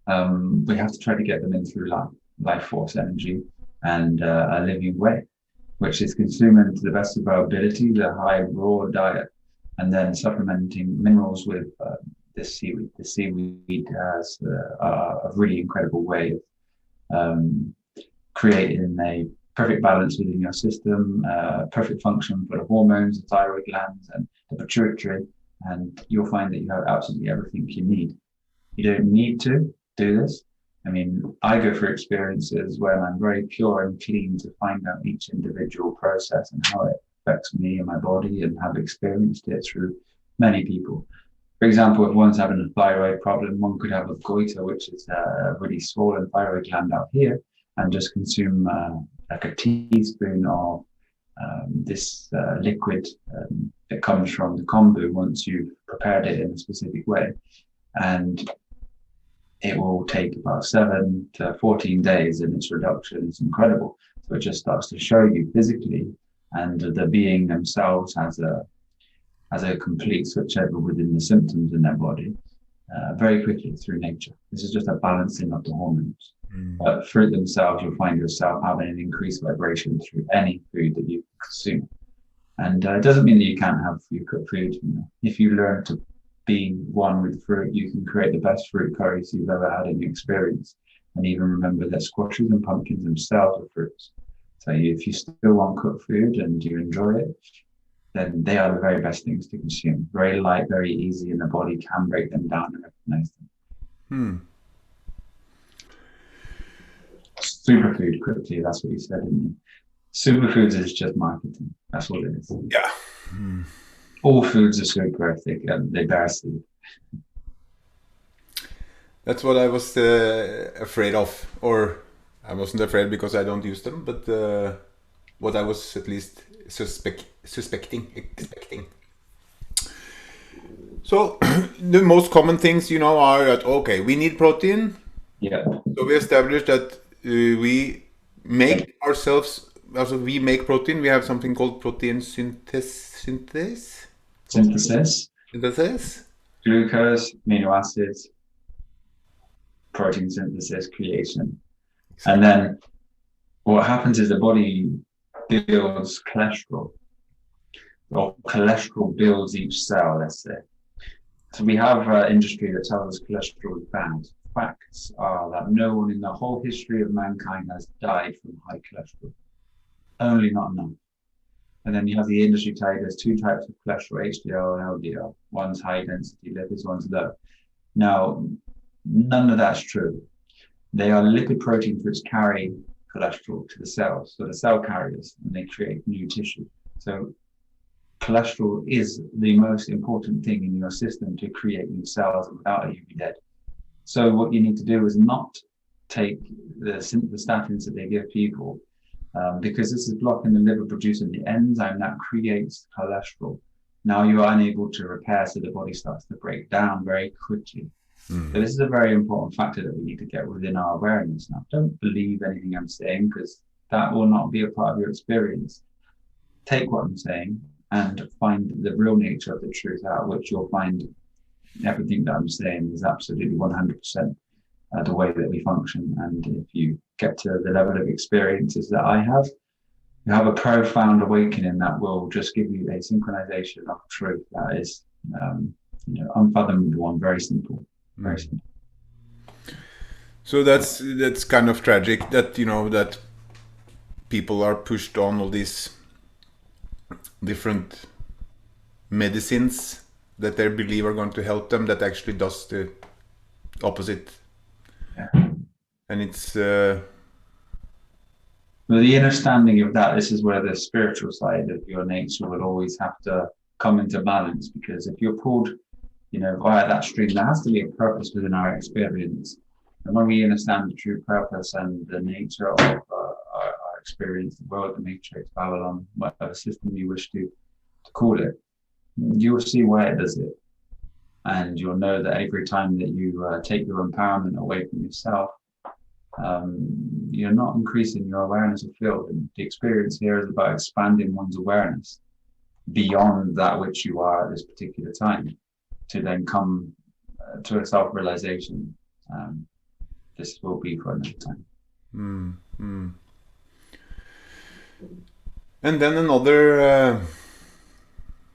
B: We have to try to get them in through life force energy and a living way, which is consuming to the best of our ability the high raw diet, and then supplementing minerals with this seaweed. The seaweed has a really incredible way of creating a perfect balance within your system, perfect function for the hormones, the thyroid glands, and the pituitary. And you'll find that you have absolutely everything you need. You don't need to do this. I mean, I go through experiences where I'm very pure and clean to find out each individual process and how it affects me and my body, and have experienced it through many people. For example, if one's having a thyroid problem, one could have a goiter, which is a really swollen thyroid gland out here, and just consume like a teaspoon of this liquid that comes from the kombu once you've prepared it in a specific way. And it will take about 7 to 14 days, and its reduction is incredible. So it just starts to show you physically, and the being themselves has a complete switchover within the symptoms in their body very quickly through nature. This is just a balancing of the hormones. But through themselves, you'll find yourself having an increased vibration through any food that you consume. And it doesn't mean that you can't have your cooked food. You know, if you learn to be one with fruit, you can create the best fruit curries you've ever had in your experience. And even remember that squashes and pumpkins themselves are fruits. So if you still want cooked food and you enjoy it, then they are the very best things to consume. Very light, very easy, and the body can break them down and recognize them. Superfood, quickly, that's what you said, didn't you? Superfoods is just marketing. That's what it is.
A: Yeah.
B: All foods are super, they bear seed.
A: That's what I was afraid of, or I wasn't afraid because I don't use them, but what I was at least expecting. So the most common things, are that, okay, we need protein.
B: Yeah.
A: So we established that we make ourselves, also we make protein. We have something called protein synthesis.
B: Glucose, amino acids, protein synthesis, creation. And then what happens is the body builds cholesterol, or cholesterol builds each cell, let's say. So we have industry that tells us cholesterol is bad. Facts are that no one in the whole history of mankind has died from high cholesterol. Only not enough. And then you have the industry tell you there's two types of cholesterol, HDL and LDL. One's high density lipids, one's low. Now, none of that's true. They are lipid proteins which carry cholesterol to the cells. So the cell carriers, and they create new tissue. So cholesterol is the most important thing in your system to create new cells, and without it, you'd be dead. So what you need to do is not take the statins that they give people, because this is blocking the liver producing the enzyme that creates cholesterol. Now you are unable to repair, so the body starts to break down very quickly. So this is a very important factor that we need to get within our awareness. Now, don't believe anything I'm saying, because that will not be a part of your experience. Take what I'm saying and find the real nature of the truth out, which you'll find everything that I'm saying is absolutely 100% the way that we function. And if you get to the level of experiences that I have, you have a profound awakening that will just give you a synchronization of truth that is unfathomable and very simple. Very simple.
A: So that's kind of tragic that that people are pushed on all these different medicines that they believe are going to help them, that actually does the opposite. Yeah. And it's
B: With the understanding of that, this is where the spiritual side of your nature will always have to come into balance, because if you're pulled, via that stream, there has to be a purpose within our experience. And when we understand the true purpose and the nature of our experience, the world, the matrix, Babylon, whatever system you wish to call it, you will see why it does it. And you'll know that every time that you take your empowerment away from yourself, you're not increasing your awareness of field. And the experience here is about expanding one's awareness beyond that which you are at this particular time, to then come to a self-realization. This will be for another time.
A: And then another,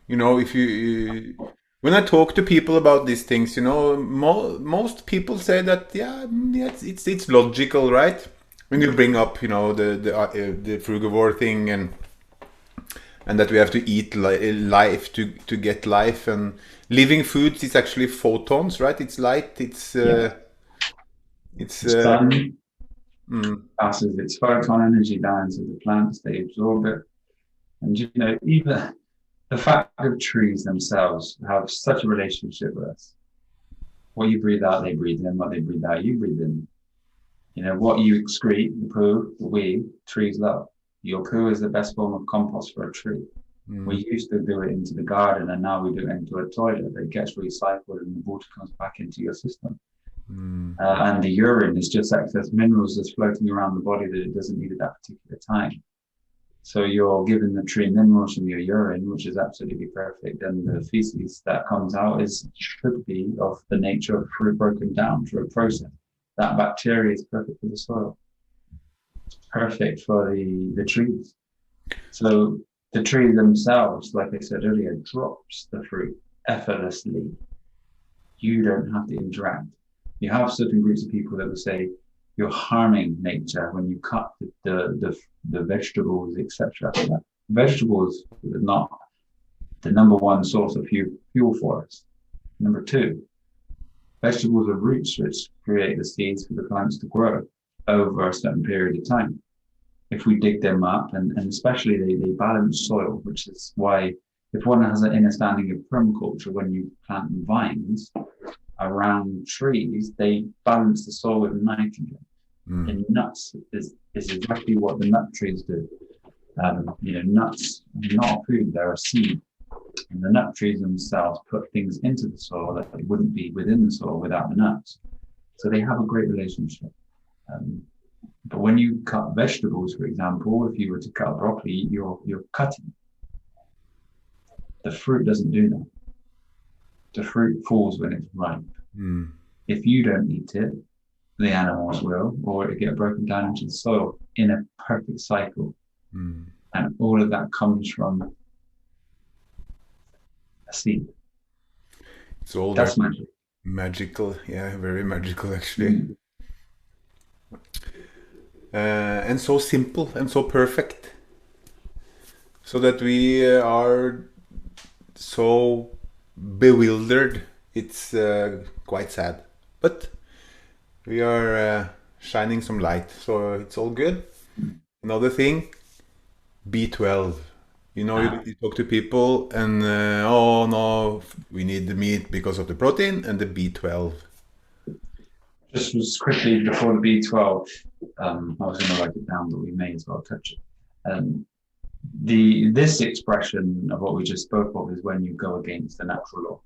A: if you when I talk to people about these things, most people say that it's logical, right? When you bring up, the frugivore thing, and that we have to eat life to get life, and living foods is actually photons, right? It's light. It's
B: sun passes its photon energy down to the plants. They absorb it, and even the fact of trees themselves have such a relationship with us. What you breathe out, they breathe in. What they breathe out, you breathe in. What you excrete, the poo, the wee, trees love. Your poo is the best form of compost for a tree. We used to do it into the garden, and now we do it into a toilet. It gets recycled and the water comes back into your system. And the urine is just excess minerals that's floating around the body that it doesn't need at that particular time. So you're giving the tree minerals from your urine, which is absolutely perfect. And the feces that comes out should be of the nature of fruit broken down through a process. That bacteria is perfect for the soil. It's perfect for the trees. So the tree themselves, like I said earlier, drops the fruit effortlessly. You don't have to interact. You have certain groups of people that will say you're harming nature when you cut the vegetables, etc. Vegetables are not the number one source of fuel for us. Number two, vegetables are roots which create the seeds for the plants to grow over a certain period of time. If we dig them up, and especially they balance soil, which is why if one has an understanding of permaculture, when you plant vines around trees, they balance the soil with nitrogen. And nuts is exactly what the nut trees do. Nuts are not a food, they're a seed. And the nut trees themselves put things into the soil that wouldn't be within the soil without the nuts. So they have a great relationship. But when you cut vegetables, for example, if you were to cut broccoli, you're cutting. The fruit doesn't do that. The fruit falls when it's ripe. If you don't eat it, the animals will, or it get broken down into the soil in a perfect cycle. And all of that comes from a seed.
A: It's all
B: that's magic.
A: Magical, yeah, very magical actually. And so simple and so perfect, so that we are so bewildered. It's quite sad, but we are shining some light, so it's all good. Another thing, B12. You talk to people and oh no, we need the meat because of the protein and the B12.
B: Just quickly before the B12, I was going to write it down, but we may as well touch it. This expression of what we just spoke of is when you go against the natural law.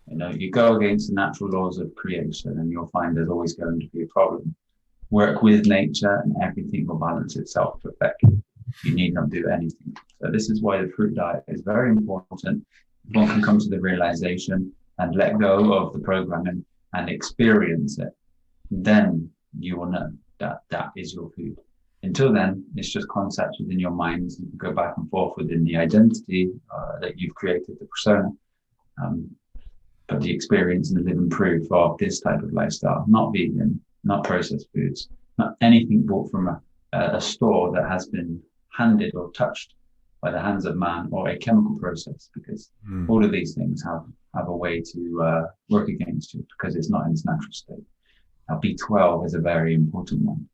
B: You go against the natural laws of creation, and you'll find there's always going to be a problem. Work with nature, and everything will balance itself perfectly. You need not do anything. So this is why the fruit diet is very important. One can come to the realization and let go of the programming and experience it. Then you will know that that is your food. Until then, it's just concepts within your minds. You can go back and forth within the identity that you've created, the persona. But the experience and the living proof of this type of lifestyle, not vegan, not processed foods, not anything bought from a store that has been handed or touched by the hands of man or a chemical process, because all of these things have a way to work against you because it's not in its natural state. Now, B12 is a very important one.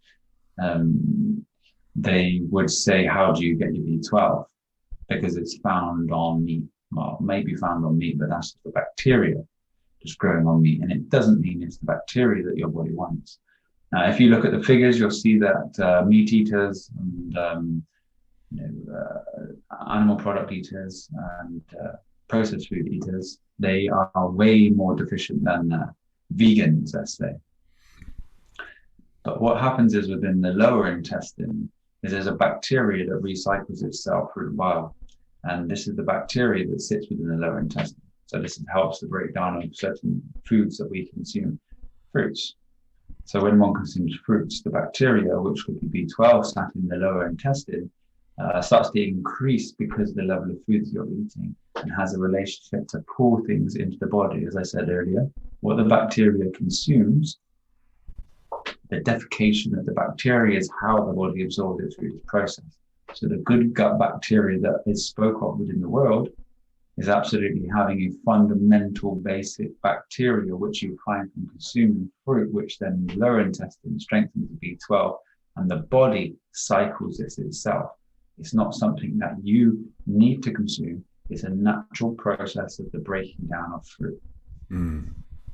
B: they would say, how do you get your B12? Because it's found on meat. Well, maybe found on meat, but that's the bacteria just growing on meat. And it doesn't mean it's the bacteria that your body wants. Now, if you look at the figures, you'll see that meat eaters and animal product eaters and processed food eaters, they are way more deficient than vegans, let's say. But what happens is within the lower intestine is there's a bacteria that recycles itself through the bile. And this is the bacteria that sits within the lower intestine. So this helps the breakdown of certain foods that we consume, fruits. So when one consumes fruits, the bacteria, which could be B12 sat in the lower intestine, starts to increase because of the level of foods you're eating, and has a relationship to pull things into the body. As I said earlier, what the bacteria consumes, the defecation of the bacteria is how the body absorbs its food process. So the good gut bacteria that is spoke of within the world is absolutely having a fundamental basic bacteria which you find from consuming fruit, which then in the lower intestine strengthens the B12, and the body cycles this itself. It's not something that you need to consume. It's a natural process of the breaking down of fruit.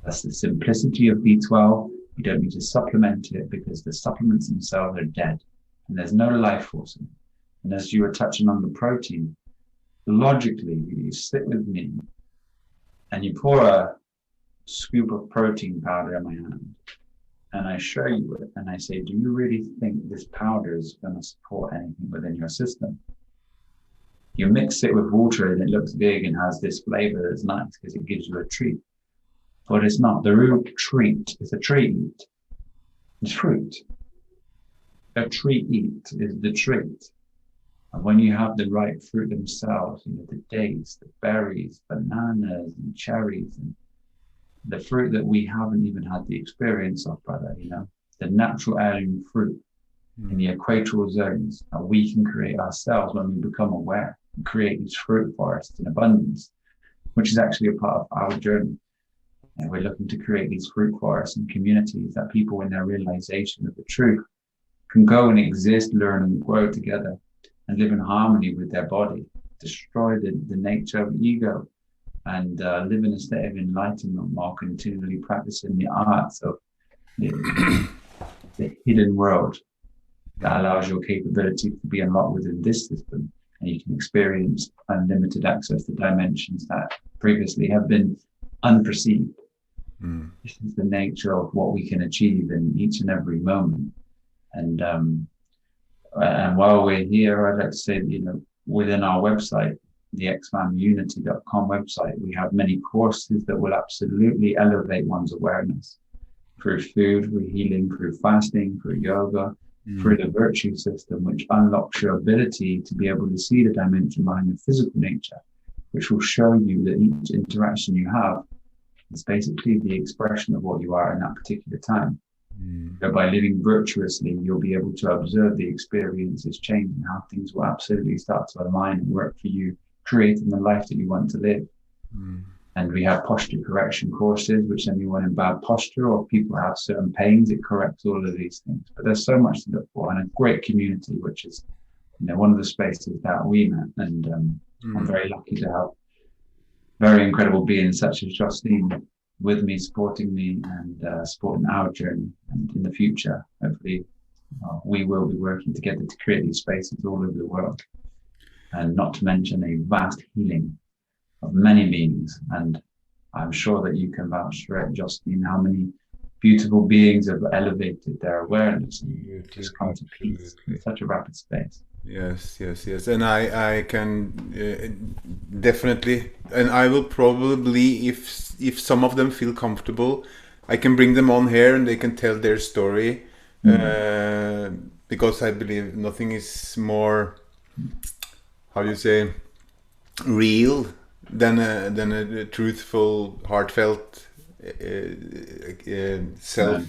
B: That's the simplicity of B12. You don't need to supplement it because the supplements themselves are dead and there's no life force in it. And as you were touching on the protein, logically, you sit with me and you pour a scoop of protein powder in my hand and I show you it and I say, do you really think this powder is going to support anything within your system? You mix it with water and it looks big and has this flavor that's nice because it gives you a treat. But it's not. The real treat is a treat. It's fruit. A treat is the treat. And when you have the right fruit themselves, the dates, the berries, bananas and cherries, and the fruit that we haven't even had the experience of, brother, the natural heirloom fruit in the equatorial zones that we can create ourselves when we become aware and create these fruit forests in abundance, which is actually a part of our journey. And we're looking to create these fruit forests and communities that people, in their realization of the truth, can go and exist, learn and grow together and live in harmony with their body, destroy the nature of ego, and live in a state of enlightenment while continually practicing the arts of the hidden world that allows your capability to be unlocked within this system. And you can experience unlimited access to dimensions that previously have been unperceived. This is the nature of what we can achieve in each and every moment. And while we're here, I'd like to say, within our website, the xfamunity.com website, we have many courses that will absolutely elevate one's awareness through food, through healing, through fasting, through yoga, through the virtue system, which unlocks your ability to be able to see the dimension behind your physical nature, which will show you that each interaction you have is basically the expression of what you are in that particular time. So by living virtuously, you'll be able to observe the experiences change and how things will absolutely start to align and work for you, creating the life that you want to live. And we have posture correction courses, which anyone in bad posture or people have certain pains, it corrects all of these things. But there's so much to look for, and a great community, which is one of the spaces that we met. And I'm very lucky to have very incredible beings such as Justine with me, supporting me and supporting our journey. And in the future, hopefully, we will be working together to create these spaces all over the world. And not to mention a vast healing of many beings. And I'm sure that you can vouch for it, Justine, how many beautiful beings have elevated their awareness and just come to peace in such a rapid space.
A: Yes. And I can definitely, and I will probably, if some of them feel comfortable, I can bring them on here and they can tell their story, because I believe nothing is more, how do you say, real than a truthful, heartfelt, self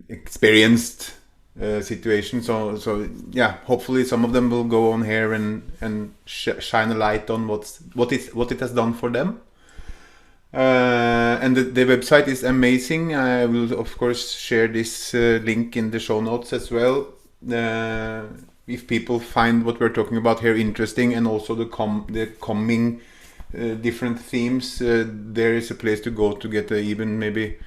A: experienced situation. So yeah, hopefully some of them will go on here and shine a light on what it has done for them. And the website is amazing. I will of course share this link in the show notes as well. if people find what we're talking about here interesting, and also the coming different themes, there is a place to go to get a even maybe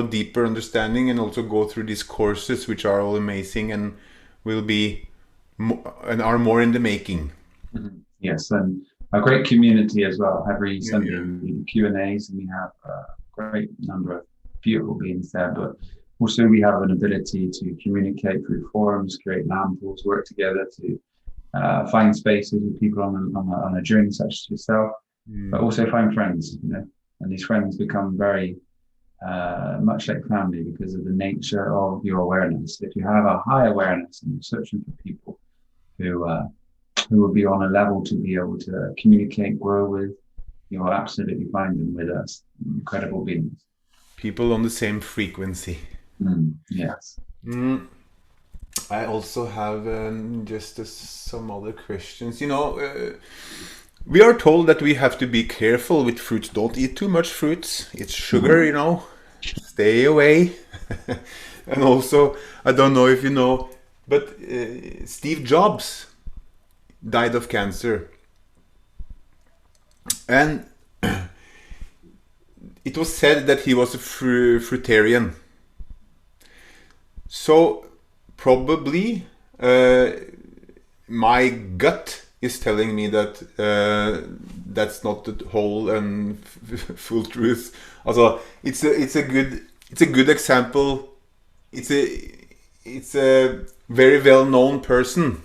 A: deeper understanding, and also go through these courses, which are all amazing and will be and are more in the making.
B: Yes, and a great community as well. Every Sunday
A: Yeah.
B: we do Q&As, and we have a great number of beautiful beings there. But also we have an ability to communicate through forums, create land pools, work together to find spaces with people on a journey such as yourself, but also find friends. And these friends become very much like family because of the nature of your awareness. If you have a high awareness and you're searching for people who will be on a level to be able to communicate, grow with, you will absolutely find them with us. Incredible beings.
A: People on the same frequency.
B: Yes.
A: I also have just some other questions. We are told that we have to be careful with fruits. Don't eat too much fruits. It's sugar, Stay away. And also, I don't know if you know, but Steve Jobs died of cancer. And it was said that he was a fruitarian. So probably my gut is telling me that that's not the whole and full truth. Also, it's a good example. It's a very well known person.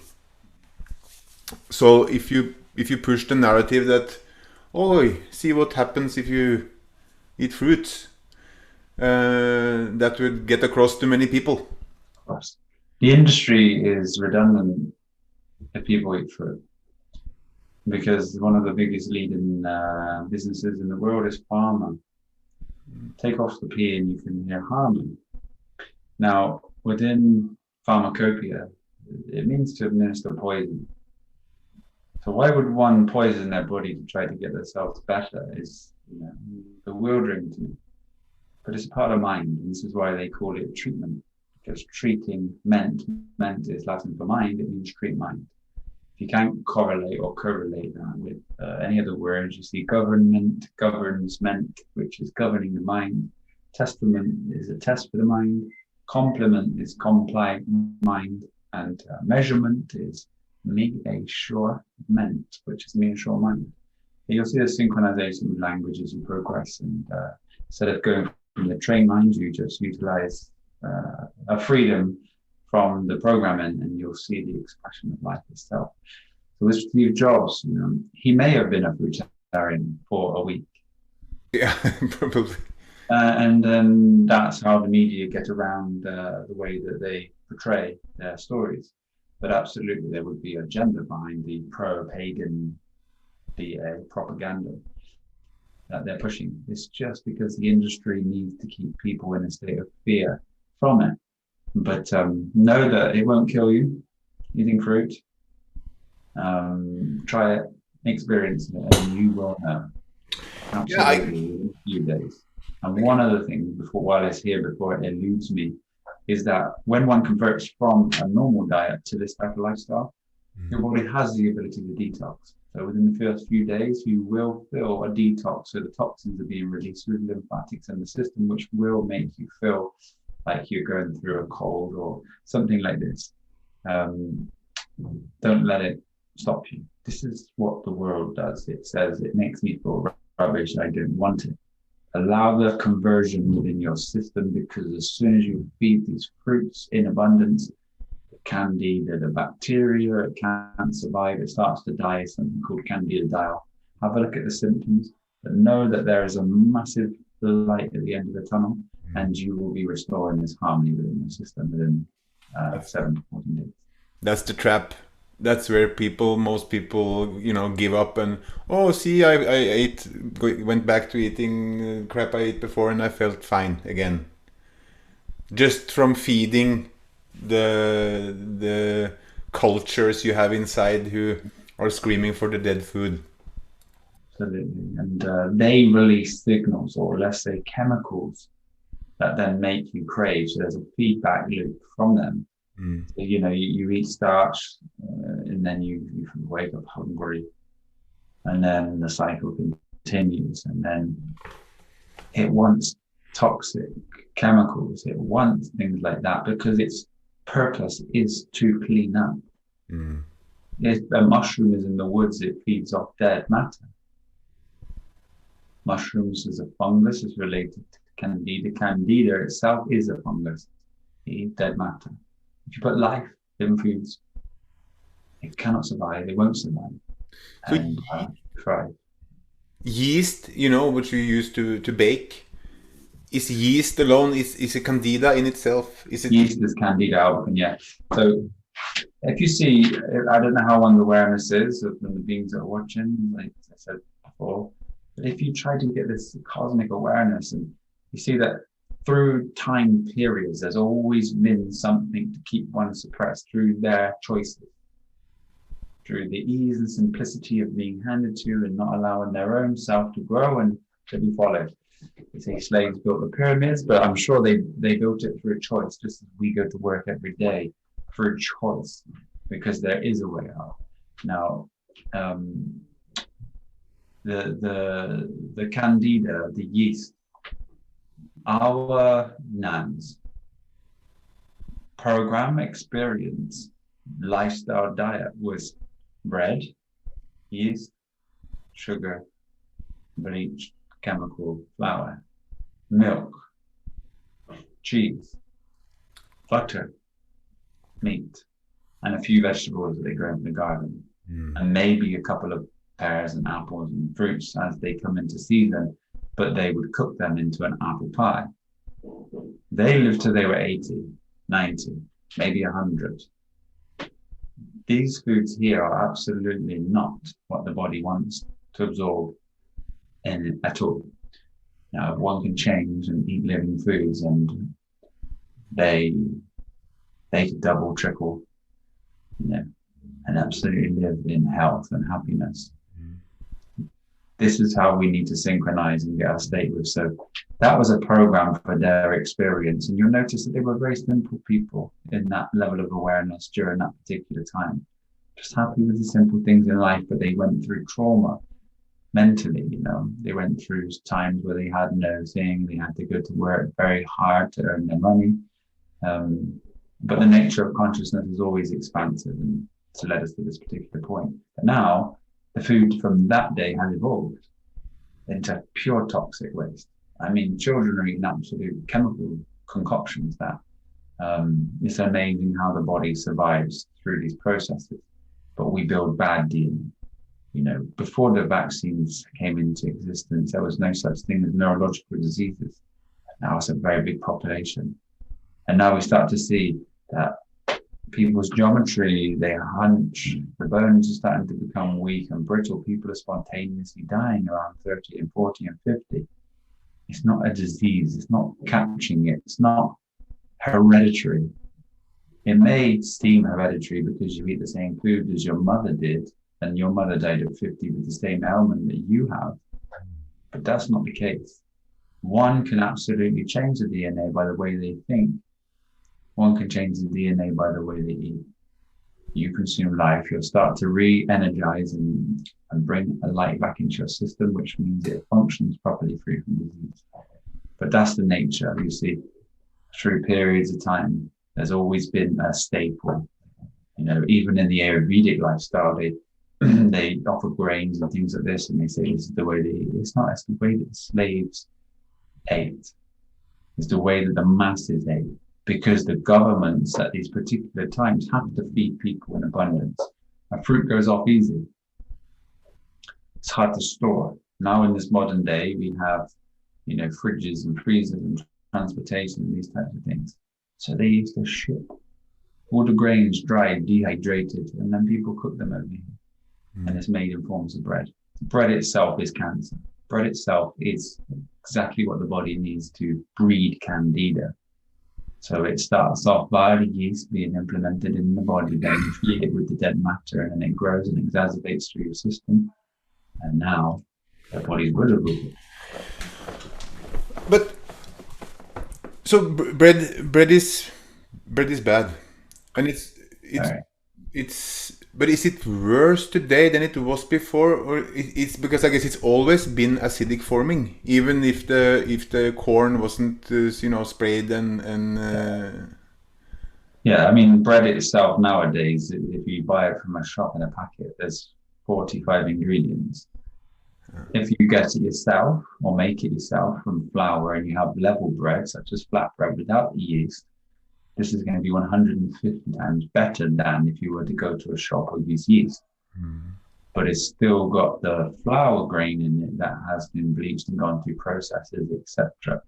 A: So if you push the narrative that, oh, see what happens if you eat fruits, that would get across to many people.
B: Of course. The industry is redundant if people eat fruit, because one of the biggest leading businesses in the world is pharma. Take off the P and you can hear harmony. Now, within pharmacopoeia, it means to administer poison. So why would one poison their body to try to get themselves better is bewildering to me. But it's part of mind, and this is why they call it treatment. Because treating ment is Latin for mind, it means treat mind. If you can't correlate or correlate that with any other words, you see government governs ment, which is governing the mind. Testament is a test for the mind. Complement is comply mind. And measurement is sure ment, which is sure mind. And you'll see the synchronization with language as you progress. And instead of going from the trained mind, you just utilize a freedom from the programming, and you'll see the expression of life itself. So with Steve Jobs, he may have been a fruitarian for a week.
A: Yeah, probably.
B: And then that's how the media get around the way that they portray their stories. But absolutely, there would be a agenda behind the pro-pagan, the propaganda that they're pushing. It's just because the industry needs to keep people in a state of fear from it. But know that it won't kill you eating fruit. Try it, experience it, and you will know. Absolutely, in a few days. And one other thing while it's here, before it eludes me, is that when one converts from a normal diet to this type of lifestyle, your body has the ability to detox. So within the first few days, you will feel a detox. So the toxins are being released through the lymphatics and the system, which will make you feel like you're going through a cold or something like this. Don't let it stop you. This is what the world does. It says it makes me feel rubbish. I don't want it. Allow the conversion within your system, because as soon as you feed these fruits in abundance, the candida, the bacteria, it can't survive. It starts to die, something called candidial. Have a look at the symptoms, but know that there is a massive light at the end of the tunnel, and you will be restoring this harmony within the system within 7 to 14 days.
A: That's the trap. That's where most people, give up and, oh, see, I went back to eating crap I ate before and I felt fine again. Just from feeding the cultures you have inside who are screaming for the dead food.
B: Absolutely. And they release signals, or let's say chemicals, that then make you crave. So there's a feedback loop from them.
A: Mm.
B: So, you eat starch, and then you wake up hungry, and then the cycle continues, and then it wants toxic chemicals, it wants things like that because its purpose is to clean up.
A: Mm.
B: If a mushroom is in the woods, it feeds off dead matter. Mushrooms is a fungus, is related to candida. Candida itself is a fungus. It eats dead matter. If you put life in foods, it cannot survive, it won't survive.
A: So
B: And try.
A: yeast, which you use to bake, is yeast alone? Is a candida in itself? Is it?
B: Yeast is Candida albicans, yeah. So if you see, I don't know how one's awareness is from the beings that are watching, like I said before, but if you try to get this cosmic awareness, and you see that through time periods, there's always been something to keep one suppressed through their choices, through the ease and simplicity of being handed to and not allowing their own self to grow and to be followed. They say slaves built the pyramids, but I'm sure they built it through a choice, just as we go to work every day through choice, because there is a way out. Now, the candida, the yeast, our NANS program, experience, lifestyle, diet was bread, yeast, sugar, bleach, chemical, flour, milk, cheese, butter, meat, and a few vegetables that they grow in the garden, and maybe a couple of pears and apples and fruits as they come into season, but they would cook them into an apple pie. They lived till they were 80, 90, maybe 100. These foods here are absolutely not what the body wants to absorb in at all. Now, one can change and eat living foods, and they double, triple, and absolutely live in health and happiness. This is how we need to synchronize and get our state with. So that was a program for their experience. And you'll notice that they were very simple people in that level of awareness during that particular time. Just happy with the simple things in life, but they went through trauma mentally, They went through times where they had no thing, they had to go to work very hard to earn their money. But the nature of consciousness is always expansive, and to led us to this particular point. But now, the food from that day has evolved into pure toxic waste. I mean, children are eating absolute chemical concoctions that it's amazing how the body survives through these processes. But we build bad DNA. Before the vaccines came into existence, there was no such thing as neurological diseases. Now it's a very big population. And now we start to see that people's geometry, they hunch, the bones are starting to become weak and brittle. People are spontaneously dying around 30 and 40 and 50. It's not a disease. It's not catching it. It's not hereditary. It may seem hereditary because you eat the same food as your mother did, and your mother died at 50 with the same ailment that you have. But that's not the case. One can absolutely change the DNA by the way they think. One can change the DNA by the way they eat. You consume life, you'll start to re-energize and bring a light back into your system, which means it functions properly free from disease. But that's the nature, you see, through periods of time. There's always been a staple. Even in the Ayurvedic lifestyle, they offer grains and things like this, and they say this is the way they eat. It's not. It's the way that the slaves ate. It's the way that the masses ate, because the governments at these particular times have to feed people in abundance. And fruit goes off easy. It's hard to store. Now in this modern day, we have, fridges and freezers and transportation and these types of things. So they used to ship all the grains dried, dehydrated, and then people cook them over here. And it's made in forms of bread. Bread itself is cancer. Bread itself is exactly what the body needs to breed candida. So it starts off by the yeast being implemented in the body, then you feed it with the dead matter, and then it grows and exacerbates through your system. And now the body's vulnerable.
A: But so bread is bad. And it's
B: Sorry.
A: it's but is it worse today than it was before, or it's because I guess it's always been acidic forming, even if the corn wasn't sprayed and
B: Yeah, I mean, bread itself nowadays, if you buy it from a shop in a packet, there's 45 ingredients. If you get it yourself or make it yourself from flour and you have level bread, such as flat bread without the yeast, this is going to be 150 times better than if you were to go to a shop or use yeast. But it's still got the flour grain in it that has been bleached and gone through processes, etc.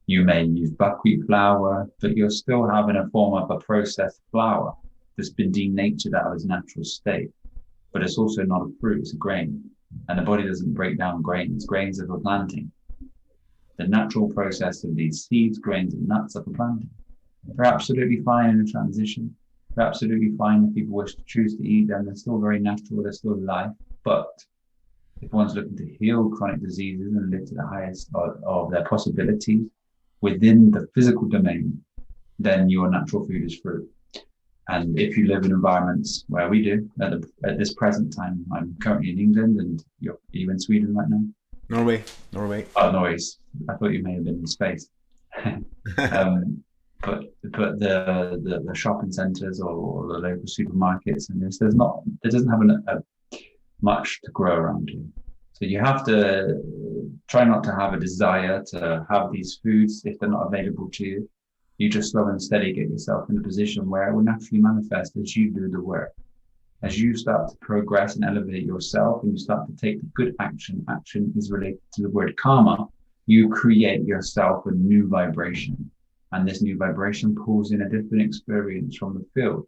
B: You may use buckwheat flour, but you're still having a form of a processed flour that's been denatured out of its natural state. But it's also not a fruit, it's a grain. And the body doesn't break down grains. Grains are for planting. The natural process of these seeds, grains, and nuts are for planting. They're absolutely fine in a transition. They're absolutely fine if people wish to choose to eat them. They're still very natural, they're still alive. But if one's looking to heal chronic diseases and live to the highest of their possibilities within the physical domain, then your natural food is fruit. And if you live in environments where we do, at this present time, I'm currently in England, and are you in Sweden right now?
A: Norway, Norway.
B: Oh, noise. I thought you may have been in space. But the shopping centres or the local supermarkets and there doesn't have much to grow around here. So you have to try not to have a desire to have these foods if they're not available to you. You just slow and steady get yourself in a position where it will naturally manifest as you do the work. As you start to progress and elevate yourself and you start to take the good action is related to the word karma, you create yourself a new vibration. And this new vibration pulls in a different experience from the field.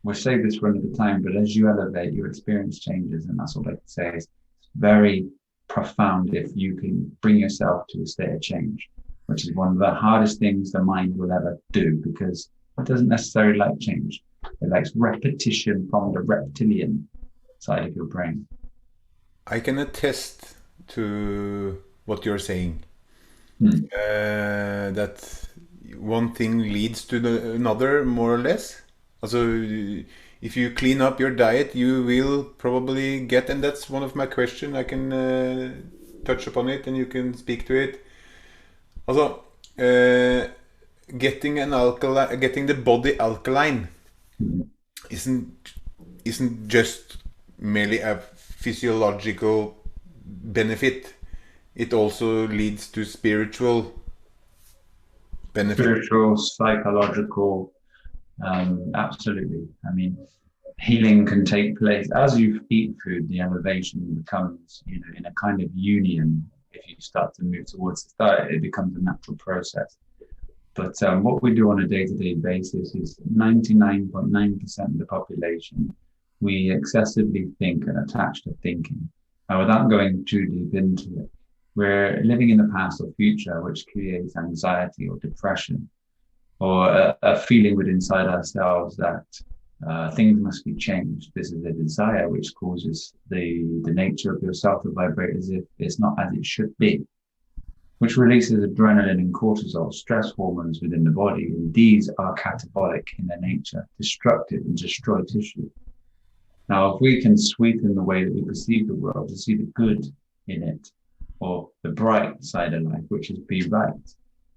B: We'll save this for another time, but as you elevate, your experience changes. And that's all I can say. It's very profound if you can bring yourself to a state of change, which is one of the hardest things the mind will ever do, because it doesn't necessarily like change. It likes repetition from the reptilian side of your brain.
A: I can attest to what you're saying. That one thing leads to another, more or less. Also, if you clean up your diet, you will probably get, and that's one of my questions. I can touch upon it, and you can speak to it. Also, getting the body alkaline isn't just merely a physiological benefit. It also leads to spiritual benefit.
B: Spiritual, psychological, absolutely. I mean, healing can take place as you eat food. The elevation becomes, in a kind of union. If you start to move towards the diet, it becomes a natural process. But what we do on a day-to-day basis is 99.9% of the population, we excessively think and attach to thinking. Now, without going too deep into it, we're living in the past or future, which creates anxiety or depression, or a feeling within inside ourselves that things must be changed. This is a desire which causes the nature of yourself to vibrate as if it's not as it should be, which releases adrenaline and cortisol, stress hormones within the body. And these are catabolic in their nature, destructive and destroy tissue. Now, if we can sweeten the way that we perceive the world to see the good in it, or the bright side of life, which is be right,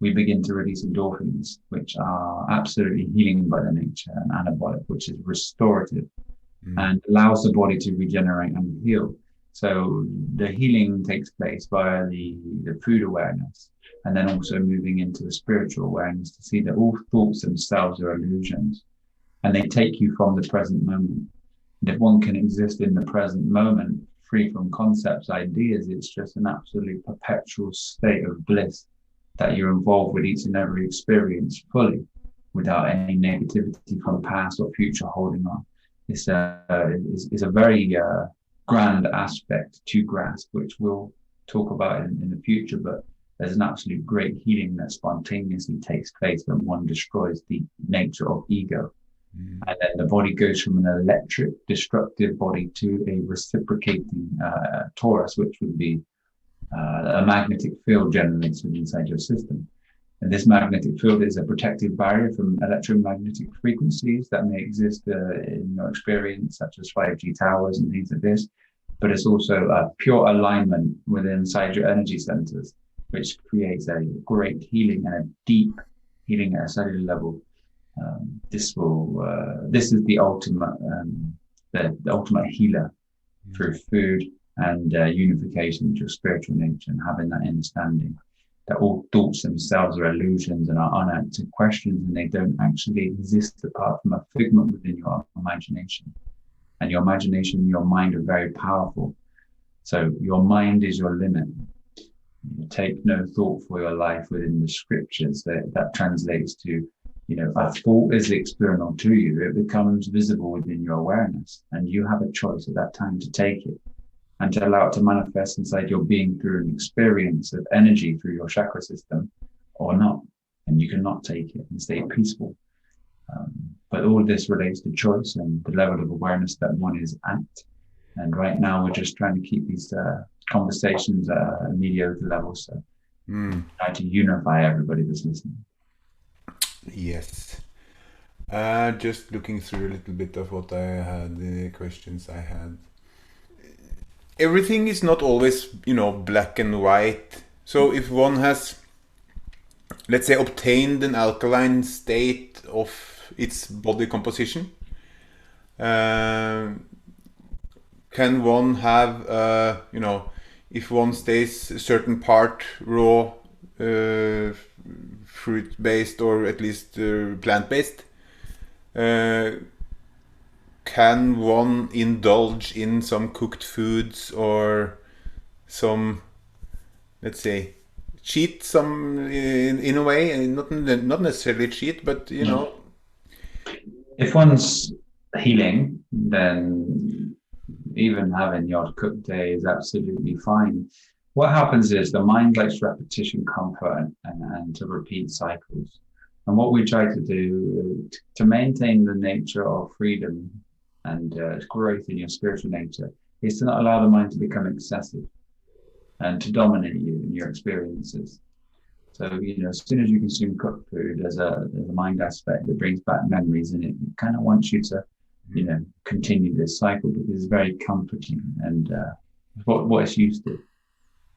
B: we begin to release endorphins, which are absolutely healing by their nature, and anabolic, which is restorative and allows the body to regenerate and heal. So the healing takes place via the food awareness, and then also moving into the spiritual awareness to see that all thoughts themselves are illusions, and they take you from the present moment. And if one can exist in the present moment, free from concepts, ideas, it's just an absolute perpetual state of bliss that you're involved with each and every experience fully, without any negativity from past or future holding on. It's a very grand aspect to grasp, which we'll talk about in the future, but there's an absolute great healing that spontaneously takes place when one destroys the nature of ego. And then the body goes from an electric, destructive body to a reciprocating torus, which would be a magnetic field generated inside your system. And this magnetic field is a protective barrier from electromagnetic frequencies that may exist in your experience, such as 5G towers and things like this. But it's also a pure alignment within inside your energy centers, which creates a great healing and a deep healing at a cellular level. This is the ultimate the ultimate healer through food and unification with your spiritual nature, and having that understanding that all thoughts themselves are illusions and are unanswered questions, and they don't actually exist apart from a figment within your imagination. And your imagination and your mind are very powerful. So your mind is your limit. You take no thought for your life within the scriptures. That translates to, a thought is external to you. It becomes visible within your awareness, and you have a choice at that time to take it and to allow it to manifest inside your being through an experience of energy through your chakra system, or not. And you cannot take it and stay peaceful. But all of this relates to choice and the level of awareness that one is at. And right now, we're just trying to keep these conversations at a mediocre level. So try to unify everybody that's listening.
A: Yes. Just looking through a little bit of what I had, the questions I had. Everything is not always, black and white. So if one has, let's say, obtained an alkaline state of its body composition, can one have, if one stays a certain part raw, fruit-based, or at least plant-based, can one indulge in some cooked foods or some, let's say, cheat some in a way, and not necessarily cheat, but
B: If one's healing, then even having the odd cooked day is absolutely fine. What happens is the mind likes repetition, comfort, and to repeat cycles. And what we try to do to maintain the nature of freedom and growth in your spiritual nature is to not allow the mind to become excessive and to dominate you in your experiences. So, as soon as you consume cooked food, there's a mind aspect that brings back memories, and it kind of wants you to, continue this cycle, because it's very comforting and what it's used to.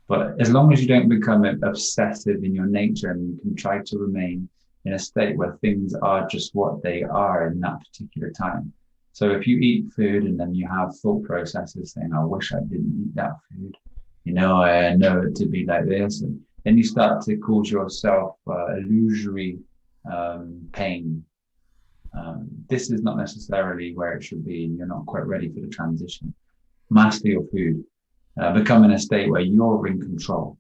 B: But as long as you don't become obsessive in your nature, and you can try to remain in a state where things are just what they are in that particular time. So if you eat food and then you have thought processes saying, I wish I didn't eat that food, I know it to be like this, and then you start to cause yourself illusory pain. This is not necessarily where it should be, and you're not quite ready for the transition. Master your food. Become in a state where you're in control.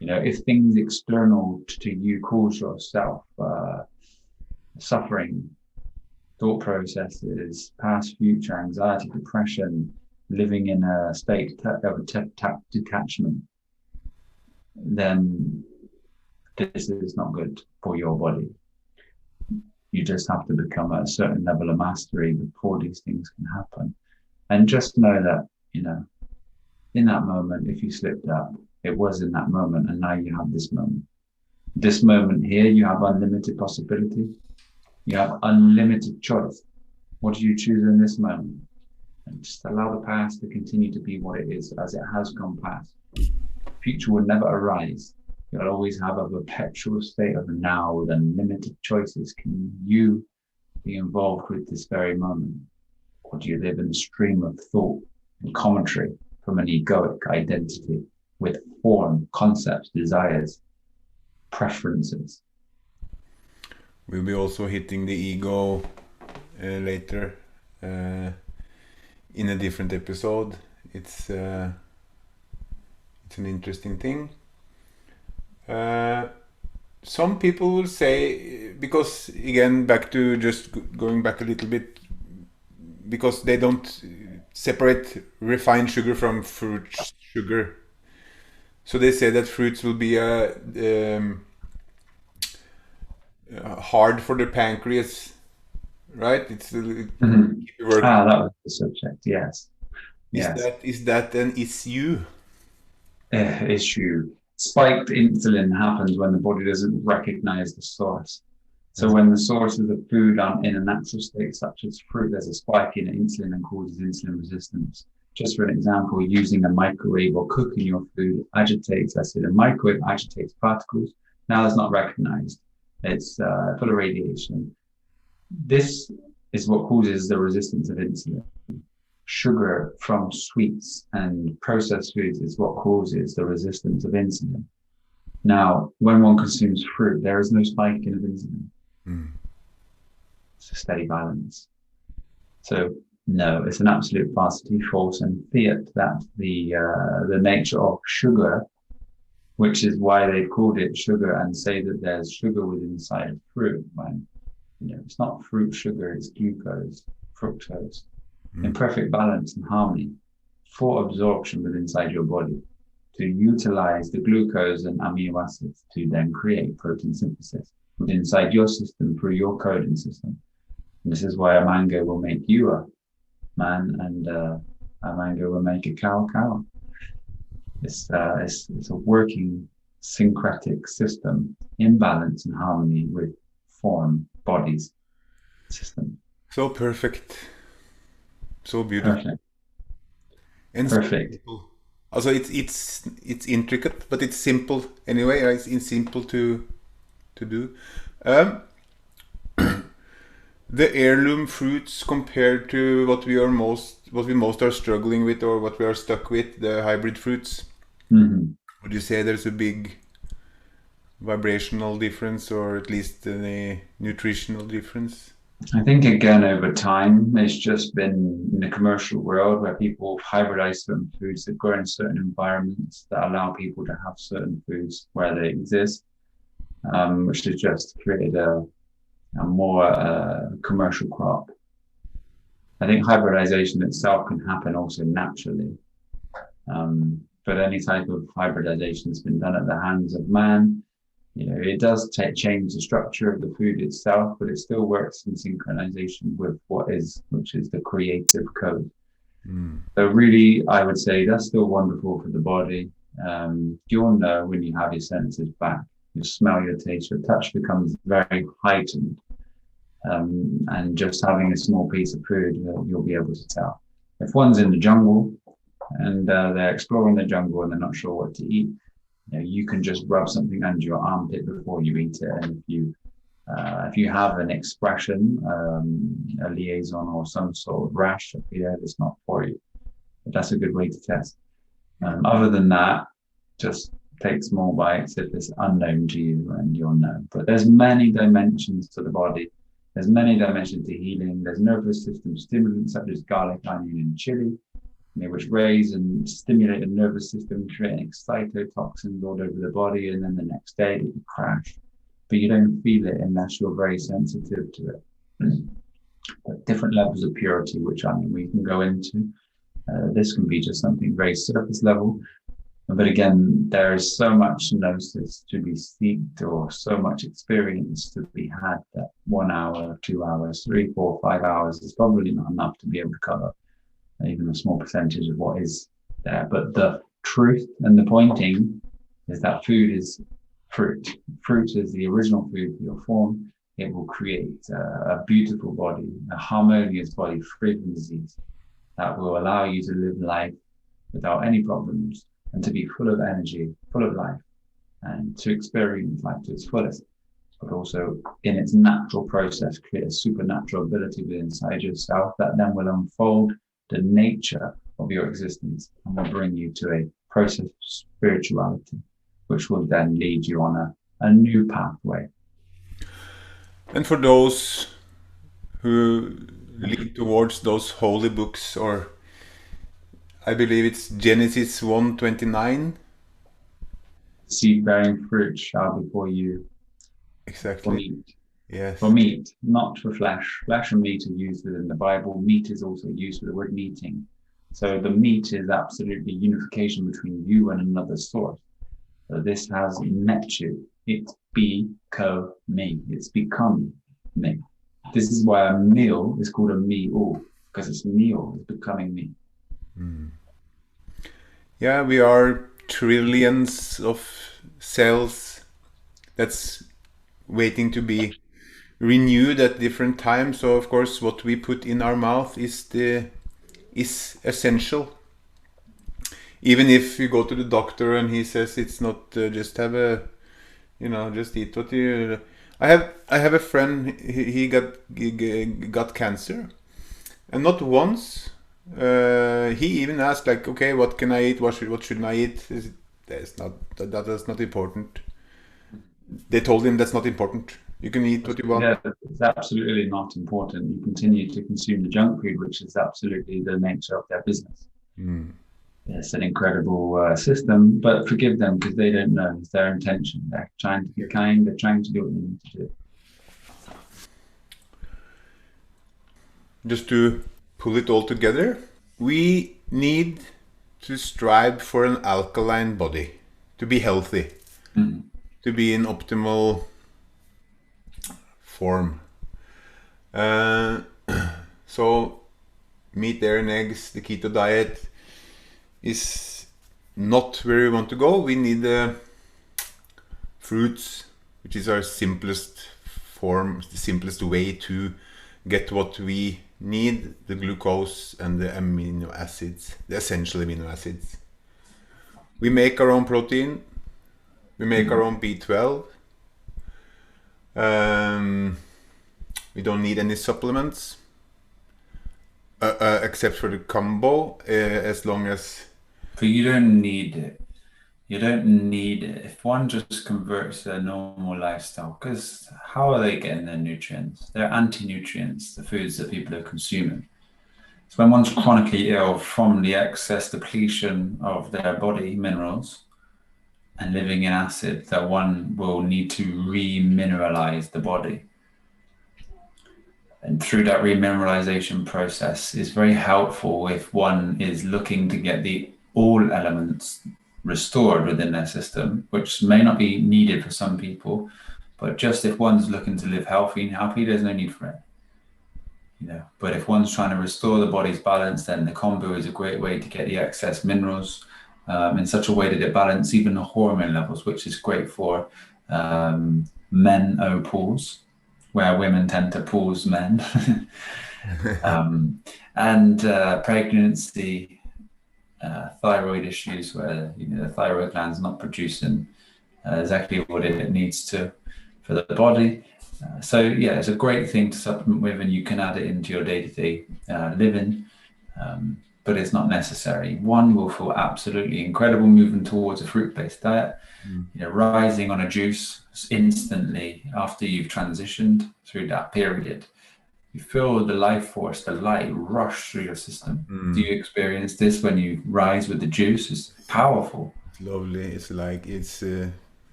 B: If things external to you cause yourself suffering, thought processes, past, future, anxiety, depression, living in a state of detachment, then this is not good for your body. You just have to become at a certain level of mastery before these things can happen. And just know that, in that moment, if you slipped up, it was in that moment, and now you have this moment. This moment here, you have unlimited possibility. You have unlimited choice. What do you choose in this moment? And just allow the past to continue to be what it is, as it has gone past. Future will never arise. You'll always have a perpetual state of now with unlimited choices. Can you be involved with this very moment? Or do you live in a stream of thought and commentary from an egoic identity with form, concepts, desires, preferences?
A: We'll be also hitting the ego later in a different episode. It's an interesting thing. Some people will say, because again, back to just going back a little bit, because they don't separate refined sugar from fruit sugar. So they say that fruits will be hard for the pancreas, right? It's
B: that was the subject. Yes.
A: Is that an issue?
B: Issue. spiked insulin happens when the body doesn't recognize the source. So when the sources of food aren't in a natural state, such as fruit, there's a spike in insulin and causes insulin resistance. Just for an example, using a microwave or cooking your food agitates, let's say the microwave agitates particles. Now it's not recognized. It's full of radiation. This is what causes the resistance of insulin. Sugar from sweets and processed foods is what causes the resistance of insulin. Now, when one consumes fruit, there is no spike in insulin. It's a steady balance. So no, it's an absolute falsity, false and fiat that the nature of sugar, which is why they've called it sugar and say that there's sugar within inside of fruit, when it's not fruit sugar, it's glucose, fructose, in perfect balance and harmony for absorption within inside your body, to utilize the glucose and amino acids to then create protein synthesis within inside your system through your coding system. And this is why a mango will make you a man, and a mango will make a cow cow. It's a working syncretic system in balance and harmony with form, bodies, system.
A: So perfect. So beautiful.
B: Perfect.
A: And
B: Perfect.
A: simple. Also, it's intricate, but it's simple anyway. Right? It's simple to do. The heirloom fruits compared to what we most are struggling with, or what we are stuck with, the hybrid fruits. Would you say there's a big vibrational difference, or at least a nutritional difference?
B: I think again over time, it's just been in the commercial world where people hybridize certain foods that grow in certain environments that allow people to have certain foods where they exist, which has just created a more commercial crop. I think hybridization itself can happen also naturally, but any type of hybridization that's been done at the hands of man, it does change the structure of the food itself, but it still works in synchronization with which is the creative code. So really, I would say that's still wonderful for the body. You'll know when you have your senses back. Your smell, your taste, your touch becomes very heightened. And just having a small piece of food, you'll be able to tell. If one's in the jungle and they're exploring the jungle and they're not sure what to eat, you can just rub something under your armpit before you eat it. And if you have an expression, a liaison or some sort of rash, it's not for you. But that's a good way to test. Other than that, just take small bites if it's unknown to you, and you'll know. But there's many dimensions to the body. There's many dimensions to healing. There's nervous system stimulants such as garlic, onion, and chili, which raise and stimulate the nervous system, creating excitotoxins all over the body, and then the next day it will crash. But you don't feel it unless you're very sensitive to it. But different levels of purity, which we can go into. This can be just something very surface level. But again, there is so much gnosis to be seeked, or so much experience to be had, that 1 hour, 2 hours, 3, 4, 5 hours is probably not enough to be able to cover even a small percentage of what is there. But the truth and the pointing is that food is fruit. Fruit is the original food for your form. It will create a beautiful body, a harmonious body free from disease, that will allow you to live life without any problems, and to be full of energy, full of life, and to experience life to its fullest, but also in its natural process, create a supernatural ability within inside yourself that then will unfold the nature of your existence and will bring you to a process of spirituality, which will then lead you on a new pathway.
A: And for those who lead towards those holy books, or I believe it's Genesis 1:29.
B: Seed-bearing fruit shall be for you.
A: Exactly.
B: For meat.
A: Yes.
B: For meat, not for flesh. Flesh and meat are used within the Bible. Meat is also used for the word meeting. So the meat is absolutely unification between you and another source. So this has met you. It's become me. It's become me. This is why a meal is called a meal, because it's meal, it's becoming me.
A: Yeah, we are trillions of cells that's waiting to be renewed at different times. So of course what we put in our mouth is essential. Even if you go to the doctor and he says it's not just have a, just eat what you. I have a friend. He got cancer, and not once. He even asked like, okay, what can I eat? What shouldn't I eat? That's not important. They told him that's not important. You can eat what you want.
B: Yeah, it's absolutely not important. You continue to consume the junk food, which is absolutely the nature of their business. It's an incredible system, but forgive them because they don't know. It's their intention. They're trying to be kind. They're trying to do what they need to do.
A: Just to pull it all together, we need to strive for an alkaline body, to be healthy, to be in optimal form. So meat, dairy, and eggs, the keto diet is not where we want to go. We need fruits, which is our simplest form, the simplest way to get what we need, the glucose and the amino acids, the essential amino acids. We make our own protein, we make our own B12. We don't need any supplements except for the combo, as long as.
B: But you don't need it. You don't need it. If one just converts their normal lifestyle, because how are they getting their nutrients? They're anti-nutrients, the foods that people are consuming. So when one's chronically ill from the excess depletion of their body minerals and living in acid, that one will need to remineralize the body. And through that remineralization process is very helpful if one is looking to get all elements restored within their system, which may not be needed for some people, but just if one's looking to live healthy and happy, there's no need for it. But if one's trying to restore the body's balance, then the combo is a great way to get the excess minerals in such a way that it balances even the hormone levels, which is great for menopause, where women tend to pause men, and pregnancy, thyroid issues where the thyroid gland's not producing exactly what it needs to for the body. So yeah, it's a great thing to supplement with, and you can add it into your day-to-day living, but it's not necessary. One will feel absolutely incredible moving towards a fruit-based diet. Rising on a juice instantly after you've transitioned through that period. You feel the life force, the light rush through your system. Do you experience this when you rise with the juice? It's powerful.
A: It's lovely. It's like, you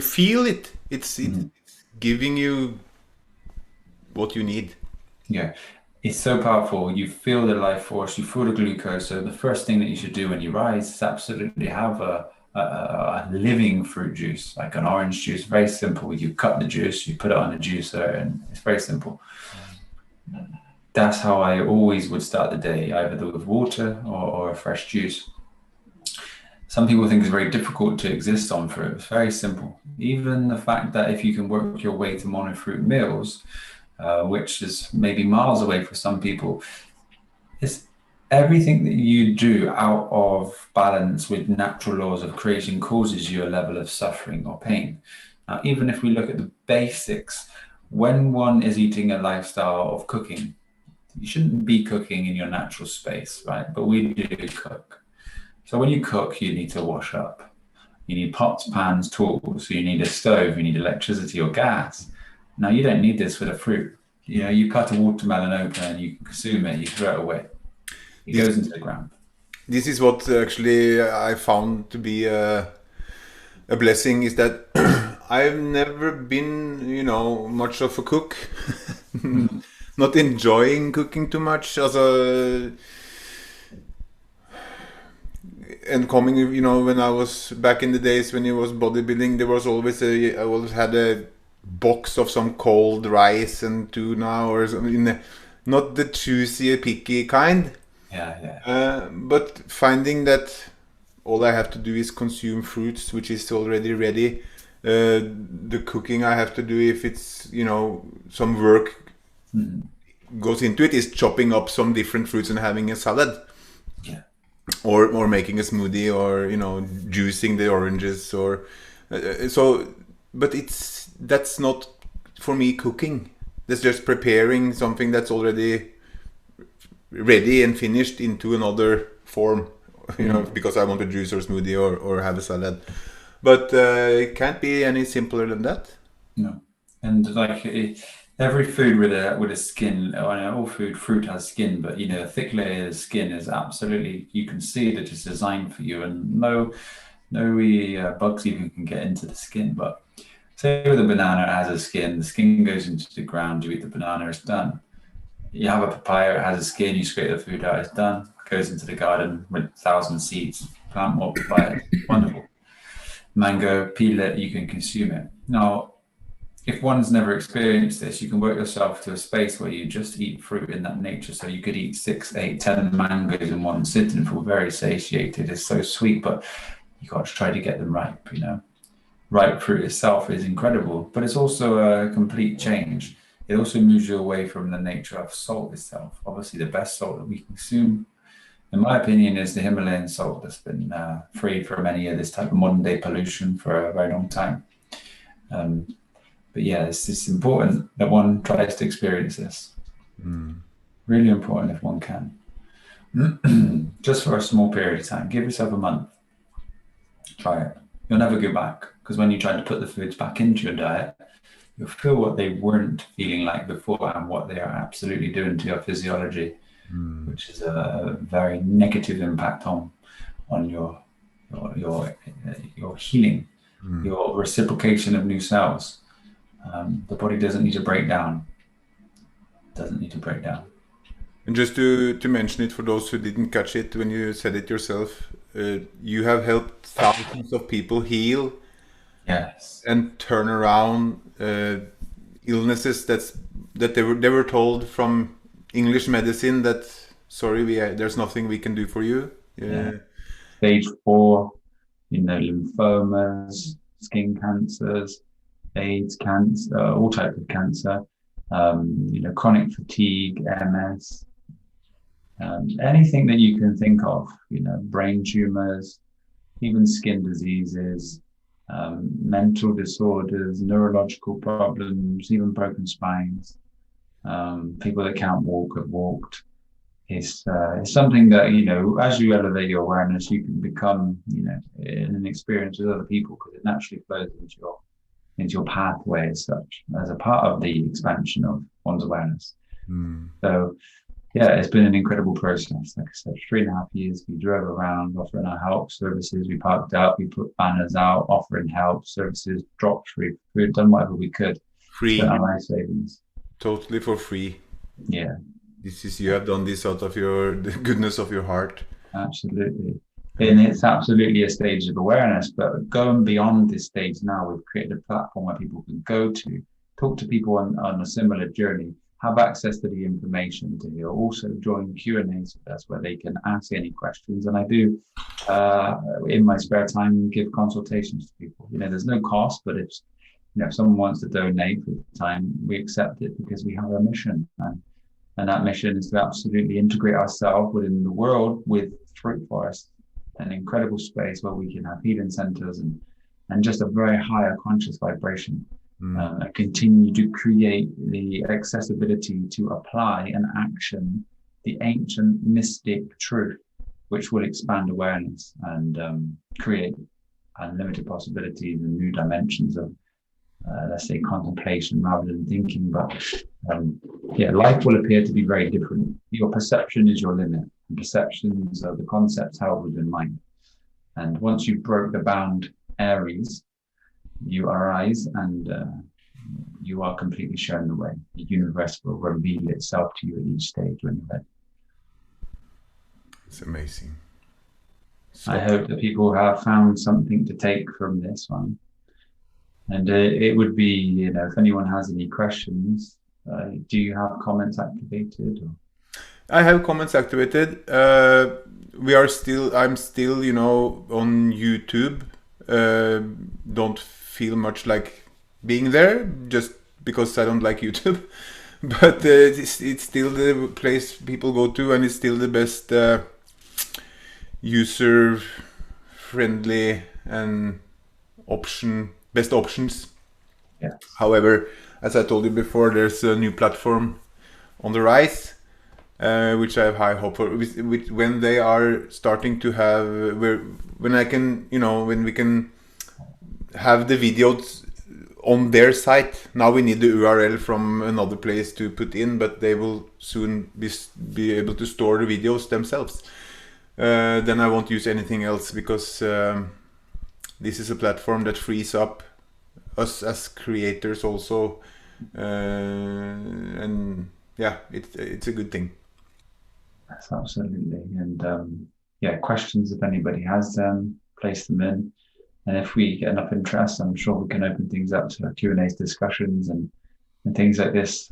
A: feel it. It's giving you what you need.
B: Yeah, it's so powerful. You feel the life force, you feel the glucose. So the first thing that you should do when you rise is absolutely have a living fruit juice, like an orange juice. Very simple. You cut the juice, you put it on a juicer, and it's very simple. That's how I always would start the day, either with water or a fresh juice. Some people think it's very difficult to exist on fruit. It's very simple. Even the fact that if you can work your way to monofruit meals, which is maybe miles away for some people, it's everything that you do out of balance with natural laws of creation causes you a level of suffering or pain. Now, even if we look at the basics, when one is eating a lifestyle of cooking, you shouldn't be cooking in your natural space, right? But we do cook. So when you cook, you need to wash up. You need pots, pans, tools. So you need a stove, you need electricity or gas. Now, you don't need this for the fruit. You cut a watermelon open and you consume it, you throw it away. It goes into the ground.
A: This is what actually I found to be a blessing, is that I've never been, much of a cook. Not enjoying cooking too much. And coming, when I was back in the days when it was bodybuilding, there was always I always had a box of some cold rice and tuna or something, not the juicy, picky kind.
B: Yeah.
A: But finding that all I have to do is consume fruits, which is already ready. The cooking I have to do, if it's, some work goes into it, is chopping up some different fruits and having a salad.
B: Yeah.
A: Or making a smoothie, or juicing the oranges, or but that's not for me cooking. That's just preparing something that's already ready and finished into another form, because I want a juice or smoothie or have a salad. But it can't be any simpler than that.
B: No. And like every food with a skin, I know all fruit has skin, but a thick layer of skin is absolutely, you can see that it's designed for you, and no bugs even can get into the skin. But say with a banana, it has a skin, the skin goes into the ground, you eat the banana, it's done. You have a papaya, it has a skin, you scrape the food out, it's done. It goes into the garden with 1,000 seeds, plant more papaya, wonderful. Mango, peel it, you can consume it. Now, if one's never experienced this, you can work yourself to a space where you just eat fruit in that nature. So you could eat 6, 8, 10 mangoes in one sitting and feel very satiated. It's so sweet, but you got to try to get them ripe, Ripe fruit itself is incredible, but it's also a complete change. It also moves you away from the nature of salt itself. Obviously, the best salt that we consume, in my opinion, is the Himalayan salt that's been freed from any of this type of modern day pollution for a very long time. But yeah, it's important that one tries to experience this. Really important if one can. Just for a small period of time. Give yourself a month. Try it. You'll never go back, because when you try to put the foods back into your diet, you'll feel what they weren't feeling like before and what they are absolutely doing to your physiology, which is a very negative impact on your healing, your reciprocation of new cells. The body doesn't need to break down.
A: And just to mention it for those who didn't catch it when you said it yourself, you have helped thousands of people heal,
B: yes,
A: and turn around illnesses that they were told from English medicine that there's nothing we can do for you.
B: Yeah. Stage 4, lymphomas, skin cancers, AIDS, cancer, all types of cancer, chronic fatigue, MS, anything that you can think of, brain tumors, even skin diseases, mental disorders, neurological problems, even broken spines. People that can't walk have walked. It's something that, as you elevate your awareness, you can become, in an experience with other people, because it naturally flows into your pathway as such, as a part of the expansion of one's awareness. So yeah, it's been an incredible process. Like I said, 3.5 years, we drove around offering our help services. We parked out, we put banners out offering help services, dropped free food, done whatever we could.
A: Free.
B: Spent our life savings.
A: Totally for free.
B: Yeah.
A: You have done this out of the goodness of your heart.
B: Absolutely. And it's absolutely a stage of awareness, but going beyond this stage now, we've created a platform where people can go to, talk to people on a similar journey, have access to the information to heal, also join Q&A, so that's where they can ask any questions. And I do, in my spare time, give consultations to people. There's no cost, but if someone wants to donate for the time, we accept it, because we have a mission. And that mission is to absolutely integrate ourselves within the world with fruit forests, an incredible space where we can have healing centers and just a very higher conscious vibration, and continue to create the accessibility to apply and action the ancient mystic truth, which will expand awareness and create unlimited possibilities and new dimensions of, let's say, contemplation rather than thinking. But life will appear to be very different. Your perception is your limit. And perceptions are the concepts held within mind. And once you broke the bound areas, you arise and you are completely shown the way. The universe will reveal itself to you at each stage when you're ready.
A: It's amazing.
B: I hope that people have found something to take from this one. And it would be, if anyone has any questions, do you have comments activated? Or?
A: I have comments activated. I'm still, on YouTube. Don't feel much like being there just because I don't like YouTube. But it's still the place people go to, and it's still the best user friendly and best options.
B: Yeah.
A: However, as I told you before, there's a new platform on the rise, which I have high hope for. When they are starting to have, when we can have the videos on their site. Now we need the URL from another place to put in, but they will soon be able to store the videos themselves. Then I won't use anything else, because this is a platform that frees up us as creators also, and yeah, it's a good thing.
B: That's absolutely. And yeah, questions, if anybody has them, place them in. And if we get enough interest, I'm sure we can open things up to Q&A's discussions and things like this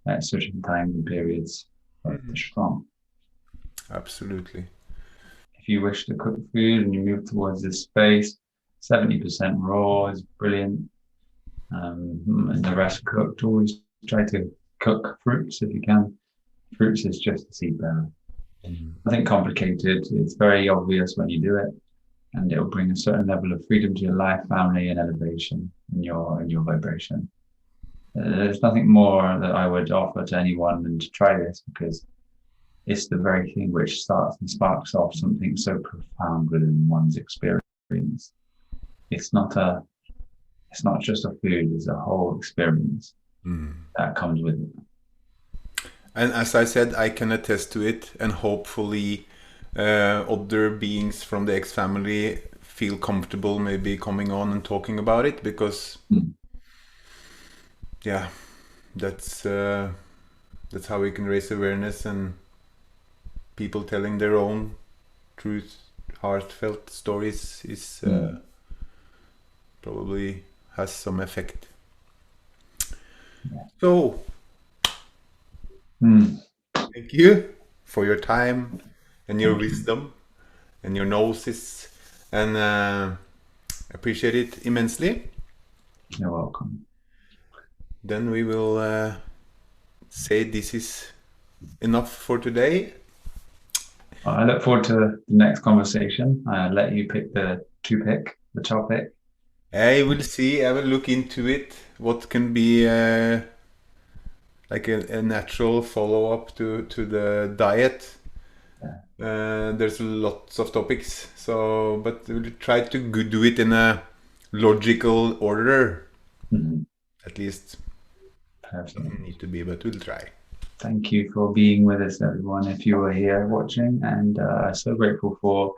B: at certain times and periods of the strong.
A: Absolutely.
B: If you wish to cook food and you move towards this space, 70% raw is brilliant. And the rest cooked. Always try to cook fruits if you can. Fruits is just a seed bearer. Nothing complicated. It's very obvious when you do it, and it will bring a certain level of freedom to your life, family, and elevation in your vibration. There's nothing more that I would offer to anyone than to try this, because it's the very thing which starts and sparks off something so profound within one's experience. It's not just a food, it's a whole experience that comes with it.
A: And as I said, I can attest to it, and hopefully other beings from the X family feel comfortable maybe coming on and talking about it, because yeah, that's how we can raise awareness, and people telling their own truth, heartfelt stories is probably has some effect. So thank you for your time and your wisdom and your gnosis, and appreciate it immensely.
B: You're welcome.
A: Then we will say this is enough for today.
B: I look forward to the next conversation. I'll let you pick the topic.
A: I will see. I will look into it. What can be like a natural follow-up to the diet. There's lots of topics, but we'll try to do it in a logical order. At least. Doesn't need to be, but we'll try.
B: Thank you for being with us, everyone, if you were here watching, and so grateful for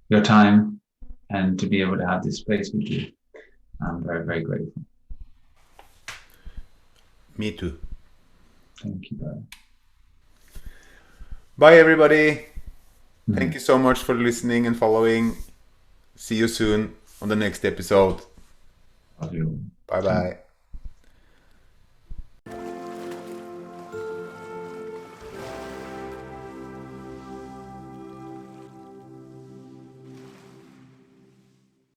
B: your time and to be able to have this space with you. I'm very, very grateful.
A: Me too.
B: Thank you, brother.
A: Bye, everybody. Thank you so much for listening and following. See you soon on the next episode.
B: Love you.
A: Bye-bye.